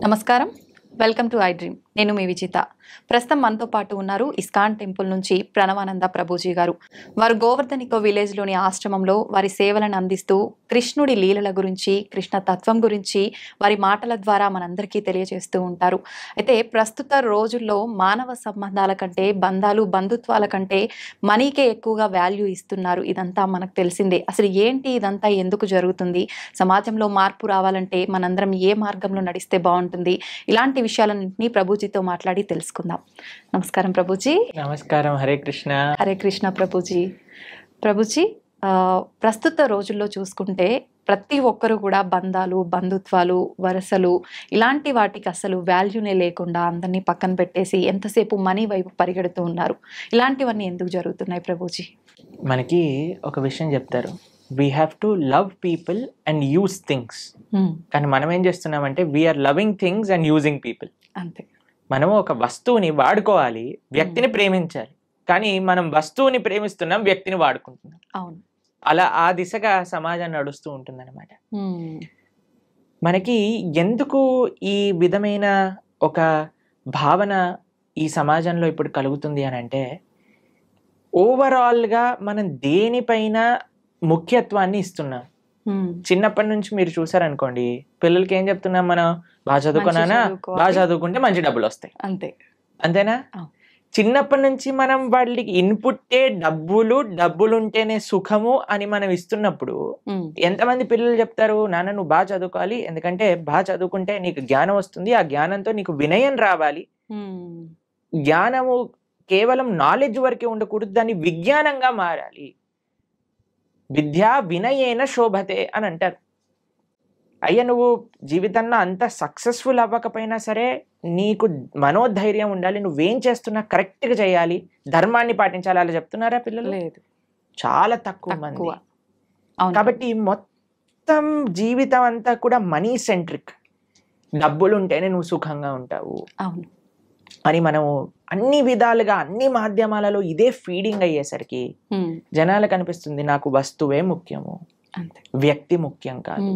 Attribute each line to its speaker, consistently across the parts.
Speaker 1: నమస్కారం, welcome to I dream. నేను మీ విజిత. ప్రస్తుతం మనతో పాటు ఉన్నారు ఇస్కాన్ టెంపుల్ నుంచి ప్రణవానంద ప్రభుజీ గారు. వారు గోవర్ధనికో విలేజ్లోని ఆశ్రమంలో వారి సేవలను అందిస్తూ కృష్ణుడి లీలల గురించి, కృష్ణ తత్వం గురించి వారి మాటల ద్వారా మనందరికీ తెలియజేస్తూ ఉంటారు. అయితే ప్రస్తుత రోజుల్లో మానవ సంబంధాల కంటే, బంధుత్వాల కంటే మనీకే ఎక్కువగా వాల్యూ ఇస్తున్నారు. ఇదంతా మనకు తెలిసిందే. అసలు ఏంటి ఇదంతా, ఎందుకు జరుగుతుంది, సమాజంలో మార్పు రావాలంటే మనందరం ఏ మార్గంలో నడిస్తే బాగుంటుంది, ఇలాంటి విషయాలన్నింటినీ ప్రభుజీతో మాట్లాడి తెలుసుకుందాం. నమస్కారం ప్రభుజీ.
Speaker 2: నమస్కారం. హరే కృష్ణ.
Speaker 1: హరే కృష్ణ ప్రభుజీ. ప్రభుజీ, ప్రస్తుత రోజుల్లో చూసుకుంటే ప్రతి ఒక్కరు కూడా బంధుత్వాలు, వరసలు ఇలాంటి వాటికి అసలు వాల్యూనే లేకుండా అందరినీ పక్కన పెట్టేసి ఎంతసేపు మనీ వైపు పరిగెడుతూ ఉన్నారు. ఇలాంటివన్నీ ఎందుకు జరుగుతున్నాయి ప్రభుజీ?
Speaker 2: మనకి ఒక విషయం చెప్తారు, we have to love people and use things. కానీ మనం ఏం చేస్తున్నామంటే we are loving things and using people.
Speaker 1: అంతే.
Speaker 2: మనం ఒక వస్తువుని వాడుకోవాలి, వ్యక్తిని ప్రేమించాలి. కానీ మనం వస్తువుని ప్రేమిస్తున్నాం, వ్యక్తిని వాడుకుంటున్నాం.
Speaker 1: అవును.
Speaker 2: అలా ఆ దిశగా సమాజం నడుస్తూ ఉంటుంది అనమాట. మనకి ఎందుకు ఈ విధమైన ఒక భావన ఈ సమాజంలో ఇప్పుడు కలుగుతుంది అని అంటే, ఓవరాల్గా మనం దేనిపైన ముఖ్యత్వాన్ని ఇస్తున్నాం. చిన్నప్పటి నుంచి మీరు చూసారనుకోండి, పిల్లలకి ఏం చెప్తున్నాం మనం, బాగా చదువుకున్నానా, బాగా చదువుకుంటే మంచి డబ్బులు వస్తాయి, అంతేనా? చిన్నప్పటి నుంచి మనం వాళ్ళకి ఇన్పుట్టే డబ్బులుంటేనే సుఖము అని మనం ఇస్తున్నప్పుడు ఎంతమంది పిల్లలు చెప్తారు, నాన్న నువ్వు బాగా చదువుకోవాలి, ఎందుకంటే బాగా చదువుకుంటే నీకు జ్ఞానం వస్తుంది, ఆ జ్ఞానంతో నీకు వినయం రావాలి. జ్ఞానము కేవలం నాలెడ్జ్ వరకే ఉండకూడదు, దాన్ని విజ్ఞానంగా మారాలి. విద్యా వినయేన శోభతే అని అంటారు. అయ్యా, నువ్వు జీవితంలో అంత సక్సెస్ఫుల్ అవ్వకపోయినా సరే నీకు మనోధైర్యం ఉండాలి, నువ్వేం చేస్తున్నా కరెక్ట్గా చేయాలి, ధర్మాన్ని పాటించాలి. అలా చెప్తున్నారా పిల్లలు? లేదు, చాలా తక్కువ మంది. కాబట్టి మొత్తం జీవితం అంతా కూడా మనీ సెంట్రిక్. డబ్బులు ఉంటేనే నువ్వు సుఖంగా ఉంటావు అని మనము అన్ని విధాలుగా అన్ని మాధ్యమాలలో ఇదే ఫీడింగ్ అయ్యేసరికి జనాలకు అనిపిస్తుంది నాకు వస్తువే ముఖ్యము, వ్యక్తి ముఖ్యం కాదు.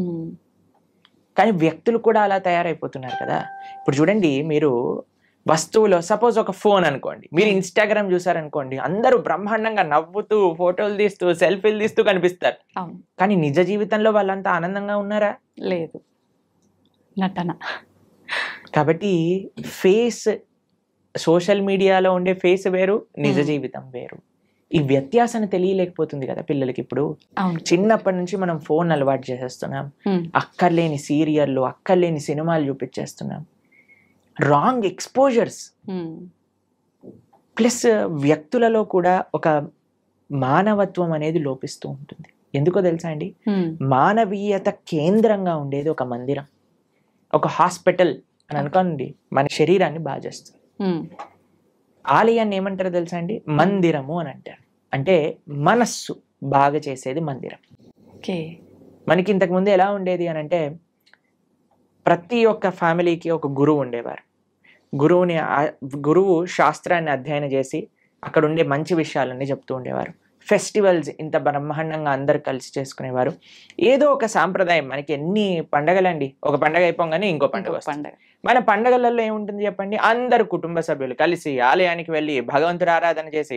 Speaker 2: కానీ వ్యక్తులు కూడా అలా తయారైపోతున్నారు కదా. ఇప్పుడు చూడండి, మీరు వస్తువులో సపోజ్ ఒక ఫోన్ అనుకోండి, మీరు ఇన్స్టాగ్రామ్ చూసారనుకోండి, అందరూ బ్రహ్మాండంగా నవ్వుతూ ఫోటోలు తీస్తూ సెల్ఫీలు తీస్తూ కనిపిస్తారు. కానీ నిజ జీవితంలో వాళ్ళంతా ఆనందంగా ఉన్నారా?
Speaker 1: లేదు, నటన.
Speaker 2: కాబట్టి ఫేస్, సోషల్ మీడియాలో ఉండే ఫేస్ వేరు, నిజ జీవితం వేరు. ఈ వ్యత్యాసాన్ని తెలియలేకపోతుంది కదా పిల్లలకి. ఇప్పుడు చిన్నప్పటి నుంచి మనం ఫోన్ అలవాటు చేసేస్తున్నాం, అక్కర్లేని సీరియళ్ళు, అక్కర్లేని సినిమాలు చూపించేస్తున్నాం, రాంగ్ ఎక్స్పోజర్స్. ప్లస్ వ్యక్తులలో కూడా ఒక మానవత్వం అనేది లోపిస్తూ ఉంటుంది. ఎందుకో తెలుసా అండి, మానవీయత కేంద్రంగా ఉండేది ఒక మందిరం, ఒక హాస్పిటల్ అని అనుకోండి. మన శరీరాన్ని బాగా చేస్తుంది. ఆలయాన్ని ఏమంటారో తెలుసా అండి, మందిరము అని అంటారు. అంటే మనస్సు బాగా చేసేది మందిరం. మనకి ఇంతకు ముందు ఎలా ఉండేది అని అంటే, ప్రతి ఒక్క ఫ్యామిలీకి ఒక గురువు ఉండేవారు. గురువు శాస్త్రాన్ని అధ్యయనం చేసి అక్కడ ఉండే మంచి విషయాలన్నీ చెప్తూ ఉండేవారు. ఫెస్టివల్స్ ఇంత బ్రహ్మాండంగా అందరు కలిసి చేసుకునేవారు. ఏదో ఒక సాంప్రదాయం. మనకి ఎన్ని పండగలండి, ఒక పండగ అయిపోగానే ఇంకో పండుగ. మన పండగలలో ఏముంటుంది చెప్పండి, అందరు కుటుంబ సభ్యులు కలిసి ఆలయానికి వెళ్ళి భగవంతుడు ఆరాధన చేసి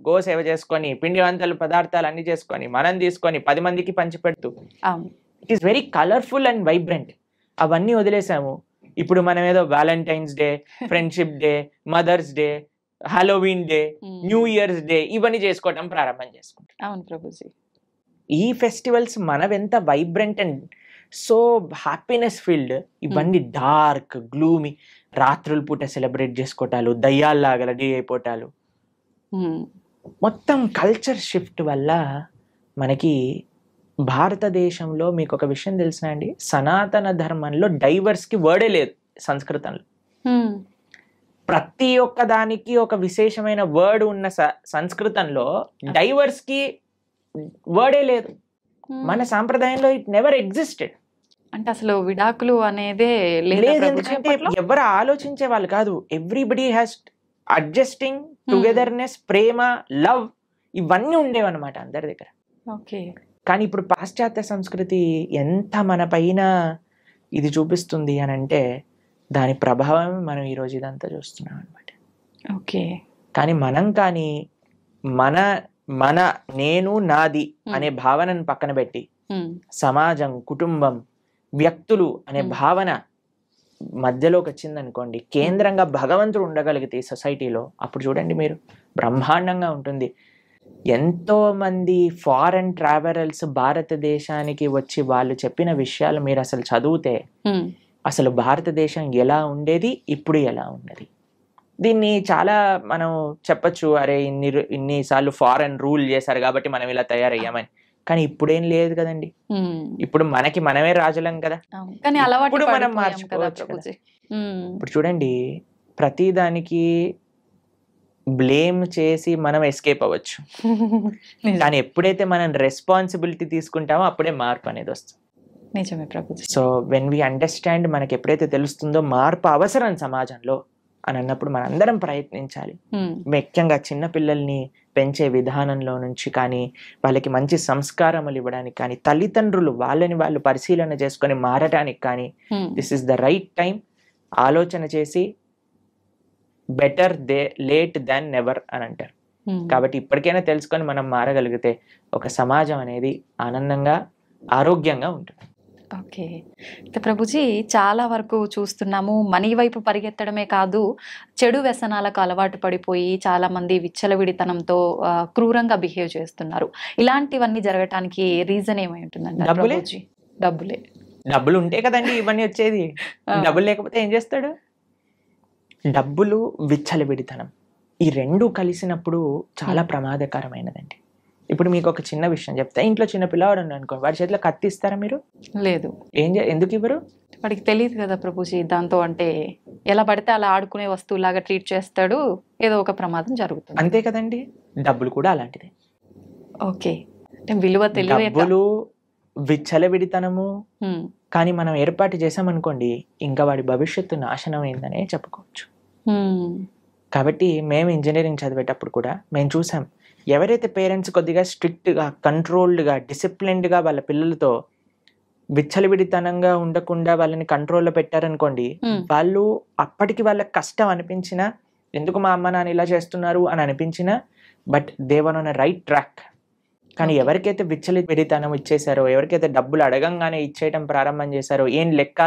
Speaker 2: గో సేవ చేసుకొని, పిండి వంటలు పదార్థాలు అన్ని చేసుకొని మనం తీసుకొని 10 మందికి పంచి పెడుతూ, it is very colourful and vibrant. అవన్నీ వదిలేసాము. ఇప్పుడు మనం ఏదో Valentine's day, friendship day, mother's day, Halloween day, New Year's day ఇవన్నీ చేసుకోవటం ప్రారంభం చేసుకుంటాం.
Speaker 1: అవును ప్రభుజీ.
Speaker 2: ఈ ఫెస్టివల్స్ మనవెంత vibrant and so happiness filled, ఇవన్నీ డార్క్ గ్లూమీ, రాత్రుల పూట సెలబ్రేట్ చేసుకోవటాలు, దయ్యాల్లాగా రెడీ అయిపోవటాలు. మొత్తం కల్చర్ షిఫ్ట్ వల్ల మనకి భారతదేశంలో మీకు ఒక విషయం తెలిసిన అండి, సనాతన ధర్మంలో డైవర్స్కి వర్డే లేదు సంస్కృతంలో. ప్రతి ఒక్క దానికి ఒక విశేషమైన వర్డ్ ఉన్న సంస్కృతంలో డైవర్స్కి వర్డే లేదు. మన సాంప్రదాయంలో ఇట్ నెవర్ ఎగ్జిస్టెడ్.
Speaker 1: అంటే అసలు విడాకులు అనేదే
Speaker 2: లేదు. ఎందుకంటే ఎవరు ఆలోచించే వాళ్ళు కాదు. Everybody has adjusting, togetherness, Prema, love ఇవన్నీ ఉండేవన్నమాట అందరి దగ్గర. కానీ ఇప్పుడు పాశ్చాత్య సంస్కృతి ఎంత మన పైన ఇది చూపిస్తుంది అని అంటే, దాని ప్రభావం మనం ఈరోజు ఇదంతా చూస్తున్నాం అనమాట.
Speaker 1: ఓకే.
Speaker 2: కానీ మన మన నేను నాది అనే భావనను పక్కన పెట్టి సమాజం, కుటుంబం, వ్యక్తులు అనే భావన మధ్యలోకి వచ్చిందనుకోండి, కేంద్రంగా భగవంతుడు ఉండగలిగితే ఈ సొసైటీలో, అప్పుడు చూడండి మీరు బ్రహ్మాండంగా ఉంటుంది. ఎంతో మంది ఫారెన్ ట్రావెలర్స్ భారతదేశానికి వచ్చి వాళ్ళు చెప్పిన విషయాలు మీరు అసలు చదివితే అసలు భారతదేశం ఎలా ఉండేది, ఇప్పుడు ఎలా ఉన్నది. దీన్ని చాలా మనం చెప్పచ్చు, అరే ఇన్నిసార్లు ఫారెన్ రూల్ చేశారు కాబట్టి మనం ఇలా తయారయ్యామని. కానీ ఇప్పుడేం లేదు కదండి, ఇప్పుడు మనమే రాజులం కదా. ఇప్పుడు మనం మార్చుకోవచ్చు కదా. ఇప్పుడు చూడండి, ప్రతి దానికి బ్లేమ్ చేసి మనం ఎస్కేప్ అవ్వచ్చు, కానీ ఎప్పుడైతే మనం రెస్పాన్సిబిలిటీ తీసుకుంటామో అప్పుడే మార్పు అనేది వస్తుంది.
Speaker 1: నిజమే Prabhuji.
Speaker 2: So when we understand, మనకి ఎప్పుడైతే తెలుస్తుందో మార్పు అవసరం సమాజంలో అని అన్నప్పుడు మనందరం ప్రయత్నించాలి. ముఖ్యంగా చిన్న పిల్లల్ని పెంచే విధానంలో నుంచి కానీ, వాళ్ళకి మంచి సంస్కారములు ఇవ్వడానికి కానీ, తల్లిదండ్రులు వాళ్ళని వాళ్ళు పరిశీలన చేసుకొని మారటానికి కానీ, this is the right time. ఆలోచన చేసి బెటర్ లేట్ దాన్ నెవర్ అని అంటారు. కాబట్టి ఇప్పటికైనా తెలుసుకొని మనం మారగలిగితే ఒక సమాజం అనేది ఆనందంగా, ఆరోగ్యంగా ఉంటుంది.
Speaker 1: ఓకే. అయితే ప్రభుజీ, చాలా వరకు చూస్తున్నాము, మనీ వైపు పరిగెత్తడమే కాదు, చెడు వ్యసనాలకు అలవాటు పడిపోయి చాలా మంది విచ్చలవిడితనంతో క్రూరంగా బిహేవ్ చేస్తున్నారు. ఇలాంటివన్నీ జరగటానికి రీజన్ ఏమై ఉంటుందండి?
Speaker 2: డబ్బులు ఉంటే కదండి ఇవన్నీ వచ్చేది. డబ్బులు లేకపోతే ఏం చేస్తాడు? డబ్బులు, విచ్చలవిడితనం, ఈ రెండు కలిసినప్పుడు చాలా ప్రమాదకరమైనదండి. ఇప్పుడు మీకు ఒక చిన్న విషయం చెప్తా. ఇంట్లో చిన్న పిల్లవాడు అనుకో, వాడి చేతిలో కత్తి ఇస్తారా మీరు?
Speaker 1: లేదు.
Speaker 2: ఎందుకు ఇవ్వరు?
Speaker 1: వాడికి తెలియదు కదా ప్రభుజీ. దాంతో అంటే ఎలా పడితే అలా ఆడుకునే వస్తువులాగా ట్రీట్ చేస్తాడు, ఏదో ఒక ప్రమాదం జరుగుతుంది.
Speaker 2: అంతే కదండి, డబ్బులు కూడా అలాంటిదే.
Speaker 1: ఓకే. విలువ తెలియదు.
Speaker 2: డబ్బులు, విచ్చలవిడితనము కానీ మనం ఏర్పాటు చేసామనుకోండి, ఇంకా వాడి భవిష్యత్తు నాశనం అయిందనే చెప్పుకోవచ్చు. కాబట్టి మేము ఇంజనీరింగ్ చదివేటప్పుడు కూడా మేము చూసాం, ఎవరైతే పేరెంట్స్ కొద్దిగా స్ట్రిక్ట్గా, కంట్రోల్డ్గా, డిసిప్లిన్డ్గా వాళ్ళ పిల్లలతో విచ్చలవిడితనంగా ఉండకుండా వాళ్ళని కంట్రోల్లో పెట్టారనుకోండి, వాళ్ళు అప్పటికి వాళ్ళకి కష్టం అనిపించినా, ఎందుకు మా అమ్మ నాన్న ఇలా చేస్తున్నారు అని అనిపించినా, but they were on a right track. కానీ ఎవరికైతే విచ్చలవిడితనం ఇచ్చేసారో, ఎవరికైతే డబ్బులు అడగంగానే ఇచ్చేయటం ప్రారంభం చేశారో, ఏం లెక్క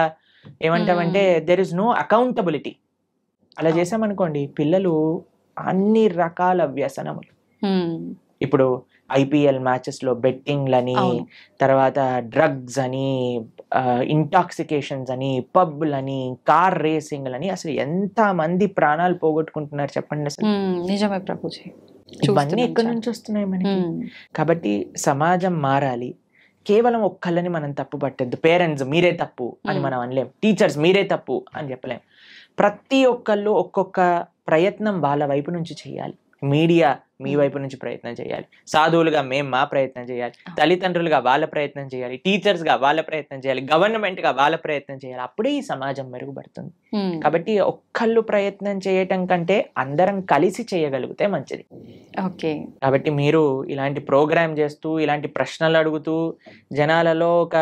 Speaker 2: ఏమంటామంటే దెర్ ఇస్ నో అకౌంటబిలిటీ. అలా చేసామనుకోండి, పిల్లలు అన్ని రకాల వ్యసనములు, ఇప్పుడు ఐపీఎల్ మ్యాచెస్ లో బెట్టింగ్లని, తర్వాత డ్రగ్స్ అని, ఇంటాక్సికేషన్స్ అని, పబ్లని, కార్ రేసింగ్లని, అసలు ఎంత మంది ప్రాణాలు పోగొట్టుకుంటున్నారు చెప్పండి అసలు.
Speaker 1: నిజమే ప్రభుజీ.
Speaker 2: ఇవన్నీ ఎక్కడి నుంచి వస్తున్నాయి మనకి? కాబట్టి సమాజం మారాలి. కేవలం ఒక్కళ్ళని మనం తప్పు పట్టద్దు. పేరెంట్స్ మీరే తప్పు అని మనం అనలేం, టీచర్స్ మీరే తప్పు అని చెప్పలేం. ప్రతి ఒక్కళ్ళు ఒక్కొక్క ప్రయత్నం వాళ్ళ వైపు నుంచి చేయాలి. మీడియా మీ వైపు నుంచి ప్రయత్నం చేయాలి, సాధువులుగా మేము మా ప్రయత్నం చేయాలి, తల్లిదండ్రులుగా వాళ్ళ ప్రయత్నం చేయాలి, టీచర్స్గా వాళ్ళ ప్రయత్నం చేయాలి, గవర్నమెంట్గా వాళ్ళ ప్రయత్నం చేయాలి. అప్పుడే ఈ సమాజం మెరుగుపడుతుంది. కాబట్టి ఒక్కళ్ళు ప్రయత్నం చేయటం కంటే అందరం కలిసి చేయగలిగితే మంచిది.
Speaker 1: ఓకే. కాబట్టి
Speaker 2: మీరు ఇలాంటి ప్రోగ్రామ్ చేస్తూ, ఇలాంటి ప్రశ్నలు అడుగుతూ జనాలలో ఒక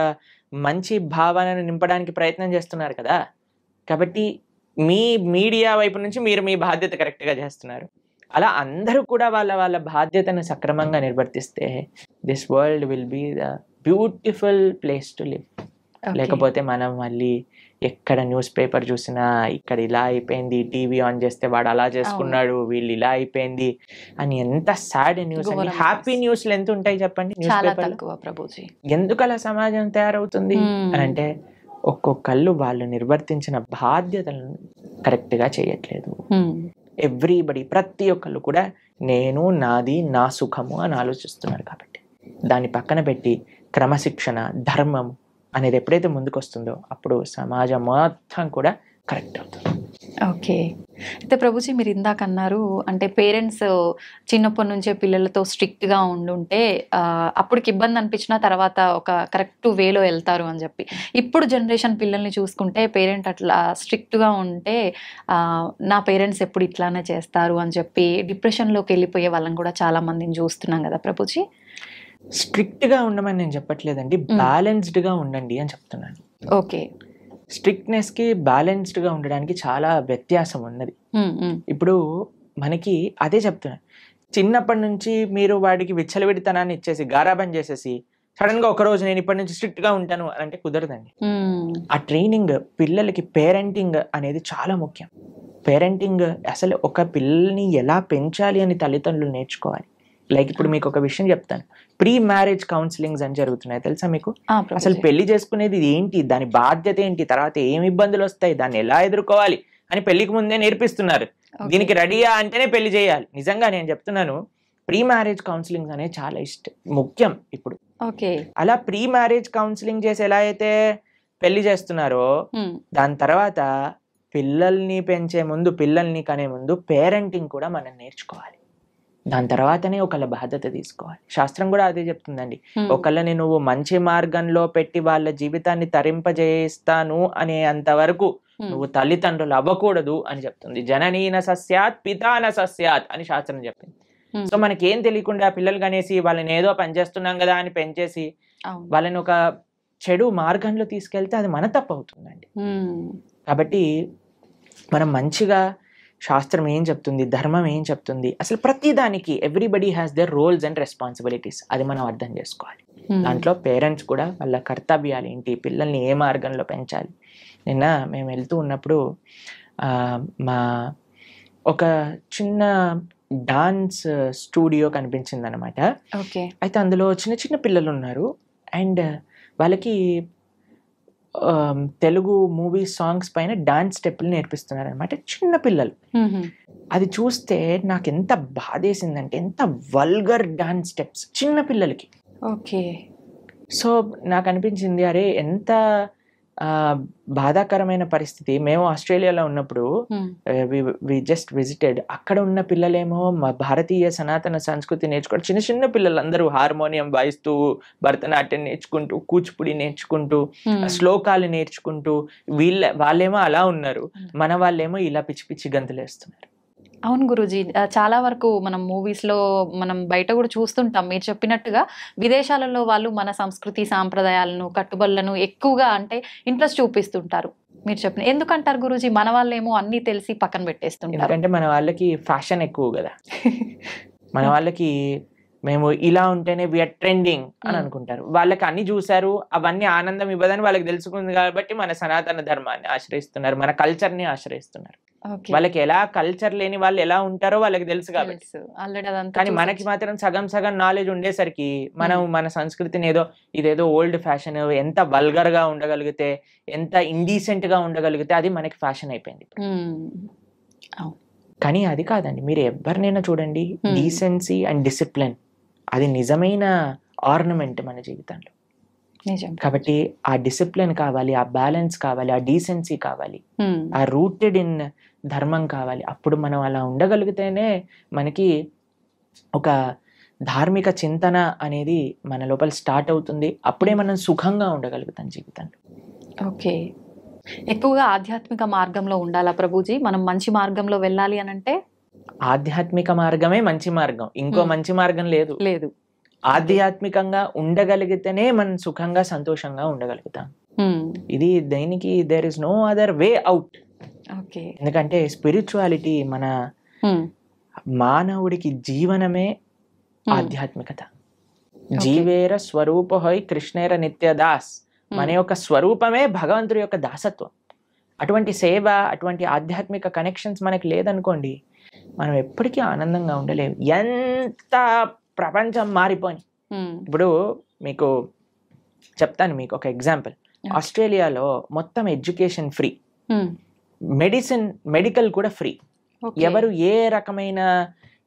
Speaker 2: మంచి భావనను నింపడానికి ప్రయత్నం చేస్తున్నారు కదా. కాబట్టి మీ మీడియా వైపు నుంచి మీరు మీ బాధ్యత కరెక్ట్గా చేస్తున్నారు. అలా అందరూ కూడా వాళ్ళ వాళ్ళ బాధ్యతను సక్రమంగా నిర్వర్తిస్తే this world will be the beautiful place to live. లేకపోతే మనం మళ్ళీ ఎక్కడ న్యూస్ పేపర్ చూసినా ఇక్కడ ఇలా అయిపోయింది, టీవీ ఆన్ చేస్తే వాడు అలా చేసుకున్నాడు, వీళ్ళు ఇలా అయిపోయింది అని ఎంత సాడ్ న్యూస్ అండి. హ్యాపీ న్యూస్లు ఎంత ఉంటాయి చెప్పండి న్యూస్ పేపర్. ఎందుకు అలా సమాజం తయారవుతుంది అని అంటే, ఒక్కొక్కళ్ళు వాళ్ళు నిర్వర్తించిన బాధ్యతలను కరెక్ట్గా చేయట్లేదు. ఎవ్రీబడి, ప్రతి ఒక్కళ్ళు కూడా నేను, నాది, నా సుఖము అని ఆలోచిస్తున్నారు. కాబట్టి దాన్ని పక్కన పెట్టి క్రమశిక్షణ, ధర్మం అనేది ఎప్పుడైతే ముందుకు వస్తుందో అప్పుడు సమాజం మొత్తం కూడా కరెక్ట్ అవుతుంది.
Speaker 1: ఓకే. అయితే ప్రభుజీ, మీరు ఇందాక అన్నారు, అంటే పేరెంట్స్ చిన్నప్పటి నుంచే పిల్లలతో స్ట్రిక్ట్గా ఉండుంటే అప్పటికి ఇబ్బంది అనిపించిన తర్వాత ఒక కరెక్ట్ వేలో వెళ్తారు అని చెప్పి. ఇప్పుడు జనరేషన్ పిల్లల్ని చూసుకుంటే పేరెంట్ అట్లా స్ట్రిక్ట్గా ఉంటే నా పేరెంట్స్ ఎప్పుడు ఇట్లానే చేస్తారు అని చెప్పి డిప్రెషన్లోకి వెళ్ళిపోయే వాళ్ళని కూడా చాలా మందిని చూస్తున్నాం కదా ప్రభుజీ.
Speaker 2: స్ట్రిక్ట్గా ఉండమని నేను చెప్పట్లేదండి, బ్యాలెన్స్డ్గా ఉండండి అని చెప్తున్నాను.
Speaker 1: ఓకే.
Speaker 2: స్ట్రిక్ట్నెస్ కి బ్యాలెన్స్డ్ గా ఉండడానికి చాలా వ్యత్యాసం ఉన్నది. ఇప్పుడు మనకి అదే చెప్తున్నా, చిన్నప్పటి నుంచి మీరు వాడికి విచ్చలవిడితనాన్ని ఇచ్చేసి గారాబం చేసేసి సడన్ గా ఒకరోజు నేను ఇప్పటి నుంచి స్ట్రిక్ట్ గా ఉంటాను అంటే కుదరదండి. ఆ ట్రైనింగ్ పిల్లలకి, పేరెంటింగ్ అనేది చాలా ముఖ్యం. పేరెంటింగ్ అసలు ఒక పిల్లల్ని ఎలా పెంచాలి అని తల్లిదండ్రులు నేర్చుకోవాలి. లైక్ ఇప్పుడు మీకు ఒక విషయం చెప్తాను, ప్రీ మ్యారేజ్ కౌన్సిలింగ్స్ అని జరుగుతున్నాయి తెలుసా మీకు? అసలు పెళ్లి చేసుకునేది ఏంటి, దాని బాధ్యత ఏంటి, తర్వాత ఏమి ఇబ్బందులు వస్తాయి, దాన్ని ఎలా ఎదుర్కోవాలి అని పెళ్లికి ముందే నేర్పిస్తున్నారు. దీనికి రెడీయా అంటేనే పెళ్లి చేయాలి. నిజంగా నేను చెప్తున్నాను, ప్రీ మ్యారేజ్ కౌన్సిలింగ్స్ అనేది చాలా ముఖ్యం ఇప్పుడు. అలా ప్రీ మ్యారేజ్ కౌన్సిలింగ్ చేసి ఎలా అయితే పెళ్లి చేస్తున్నారో, దాని తర్వాత పిల్లల్ని పెంచే ముందు, పిల్లల్ని కనే ముందు పేరెంటింగ్ కూడా మనం నేర్చుకోవాలి. దాని తర్వాతనే ఒకళ్ళ బాధ్యత తీసుకోవాలి. శాస్త్రం కూడా అదే చెప్తుందండి. ఒకళ్ళని నువ్వు మంచి మార్గంలో పెట్టి వాళ్ళ జీవితాన్ని తరింపజేస్తాను అనే అంతవరకు నువ్వు తల్లిదండ్రులు అవ్వకూడదు అని చెప్తుంది. జననీన సస్యాత్ పితాన సస్యాత్ అని శాస్త్రం చెప్పింది. సో మనకేం తెలియకుండా పిల్లలు కనేసి వాళ్ళని ఏదో పనిచేస్తున్నాం కదా అని పెంచేసి వాళ్ళని ఒక చెడు మార్గంలో తీసుకెళ్తే అది మన తప్పు అవుతుందండి. కాబట్టి మనం మంచిగా శాస్త్రం ఏం చెప్తుంది, ధర్మం ఏం చెప్తుంది, అసలు ప్రతి దానికి everybody has their roles and responsibilities, అది మనం అర్థం చేసుకోవాలి. దాంట్లో పేరెంట్స్ కూడా వాళ్ళ కర్తవ్యాలు ఏంటి, పిల్లల్ని ఏ మార్గంలో పెంచాలి. నిన్న మేము వెళ్తూ ఉన్నప్పుడు మా ఒక చిన్న డాన్స్ స్టూడియో కనిపించింది అనమాట. అయితే అందులో చిన్న చిన్న పిల్లలు ఉన్నారు అండ్ వాళ్ళకి తెలుగు మూవీ సాంగ్స్ పైన డాన్స్ స్టెప్పులు నేర్పిస్తున్నారు అనమాట, చిన్న పిల్లలు. అది చూస్తే నాకు ఎంత బాధేసిందంటే, ఎంత వల్గర్ డాన్స్ స్టెప్స్ చిన్న పిల్లలకి. సో నాకు అనిపించింది, అరే ఎంత బాధాకరమైన పరిస్థితి. మేము ఆస్ట్రేలియాలో ఉన్నప్పుడు వి జస్ట్ విజిటెడ్, అక్కడ ఉన్న పిల్లలేమో మా భారతీయ సనాతన సంస్కృతి నేర్చుకుంటూ, చిన్న చిన్న పిల్లలు అందరూ హార్మోనియం వాయిస్తూ, భరతనాట్యం నేర్చుకుంటూ, కూచిపూడి నేర్చుకుంటూ, శ్లోకాలు నేర్చుకుంటూ, వాళ్ళేమో అలా ఉన్నారు, మన వాళ్ళేమో ఇలా పిచ్చి పిచ్చి గంతులు వేస్తున్నారు.
Speaker 1: అవును గురూజీ, చాలా వరకు మనం మూవీస్ లో, మనం బయట కూడా చూస్తుంటాం. మీరు చెప్పినట్టుగా విదేశాలలో వాళ్ళు మన సంస్కృతి సాంప్రదాయాలను, కట్టుబడులను ఎక్కువగా అంటే ఇంట్రెస్ట్ చూపిస్తుంటారు. మీరు చెప్పిన ఎందుకంటారు గురూజీ? మన వాళ్ళేమో అన్ని తెలిసి పక్కన పెట్టేస్తుంటారు.
Speaker 2: ఎందుకంటే మన వాళ్ళకి ఫ్యాషన్ ఎక్కువ కదా. మన వాళ్ళకి మేము ఇలా ఉంటేనే వీఆర్ ట్రెండింగ్ అని అనుకుంటారు. వాళ్ళకి అన్ని చూసారు, అవన్నీ ఆనందం ఇవ్వదని వాళ్ళకి తెలుసుకుంది కాబట్టి మన సనాతన ధర్మాన్ని ఆశ్రయిస్తున్నారు, మన కల్చర్ ని ఆశ్రయిస్తున్నారు. వాళ్ళకి ఎలా కల్చర్ లేని వాళ్ళు ఎలా ఉంటారో వాళ్ళకి తెలుసు కాబట్టి. కానీ మనకి మాత్రం సగం సగం నాలెడ్జ్ ఉండేసరికి మనం మన సంస్కృతిని ఇదేదో ఓల్డ్ ఫ్యాషన్, ఎంత వల్గర్ గా ఉండగలిగితే, ఎంత ఇండీసెంట్ గా ఉండగలిగితే అది మనకి ఫ్యాషన్ అయిపోయింది. కానీ అది కాదండి. మీరు ఎవరినైనా చూడండి, డీసెన్సీ అండ్ డిసిప్లిన్ అది నిజమైన ఆర్నమెంట్ మన జీవితంలో. కాబట్టి ఆ డిసిప్లిన్ కావాలి, ఆ బ్యాలెన్స్ కావాలి, ఆ డీసెన్సీ కావాలి, ఆ రూటెడ్ ఇన్ ధర్మం కావాలి. అప్పుడు మనం అలా ఉండగలిగితేనే మనకి ఒక ధార్మిక చింతన అనేది మన లోపల స్టార్ట్ అవుతుంది. అప్పుడే మనం సుఖంగా ఉండగలుగుతాం జీవితంలో.
Speaker 1: ఎక్కువగా ఆధ్యాత్మిక మార్గంలో ఉండాలా ప్రభుజీ? మనం మంచి మార్గంలో వెళ్ళాలి అని అంటే
Speaker 2: ఆధ్యాత్మిక మార్గమే మంచి మార్గం, ఇంకో మంచి మార్గం లేదు. ఆధ్యాత్మికంగా ఉండగలిగితేనే మనం సుఖంగా సంతోషంగా ఉండగలుగుతాం. ఇది దేనికి there is no other way out. ఎందుకంటే స్పిరిచువాలిటీ మన మానవుడికి జీవనమే ఆధ్యాత్మికత. జీవేర స్వరూప హోయ్ కృష్ణేర నిత్య దాస్. మన యొక్క స్వరూపమే భగవంతుడి యొక్క దాసత్వం. అటువంటి సేవ, అటువంటి ఆధ్యాత్మిక కనెక్షన్స్ మనకి లేదనుకోండి, మనం ఎప్పటికీ ఆనందంగా ఉండలేము. ఎంత ప్రపంచం మారిపోయి. ఇప్పుడు మీకు చెప్తాను, మీకు ఒక ఎగ్జాంపుల్. ఆస్ట్రేలియాలో మొత్తం ఎడ్యుకేషన్ ఫ్రీ, మెడికల్ కూడా ఫ్రీ. ఎవరు ఏ రకమైన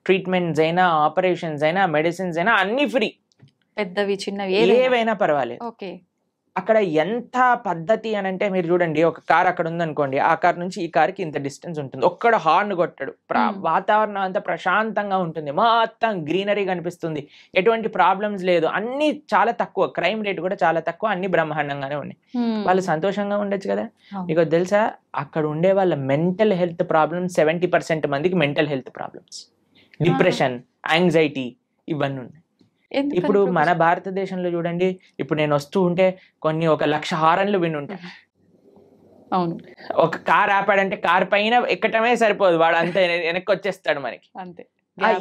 Speaker 2: ట్రీట్మెంట్స్ అయినా, ఆపరేషన్స్ అయినా, మెడిసిన్స్ అయినా అన్ని ఫ్రీ.
Speaker 1: పెద్దవి చిన్నవి
Speaker 2: ఏవైనా పర్వాలేదు. అక్కడ ఎంత పద్ధతి అని అంటే, మీరు చూడండి, ఒక కార్ అక్కడ ఉందనుకోండి, ఆ కార్ నుంచి ఈ కార్కి ఇంత డిస్టెన్స్ ఉంటుంది, ఒక్కడ హార్న్ కొట్టాడు, వాతావరణం అంతా ప్రశాంతంగా ఉంటుంది, మొత్తం గ్రీనరీ కనిపిస్తుంది, ఎటువంటి ప్రాబ్లమ్స్ లేదు, అన్ని చాలా తక్కువ, క్రైమ్ రేట్ కూడా చాలా తక్కువ, అన్ని బ్రహ్మాండంగానే ఉన్నాయి. వాళ్ళు సంతోషంగా ఉండొచ్చు కదా. మీకు తెలుసా, అక్కడ ఉండే వాళ్ళ మెంటల్ హెల్త్ ప్రాబ్లమ్స్ 70% మందికి mental health problems, depression, anxiety ఇవన్నీ ఉన్నాయి. ఇప్పుడు మన భారతదేశంలో చూడండి, ఇప్పుడు నేను వస్తూ ఉంటే కొన్ని 1,00,000 హారన్లు వినుంటాను.
Speaker 1: అవును.
Speaker 2: ఒక కార్ ఆపాడంటే కార్ పైన ఎక్కటమే సరిపోదు, వాడు అంతే వెనక్కి వచ్చేస్తాడు మనకి.
Speaker 1: అంతే.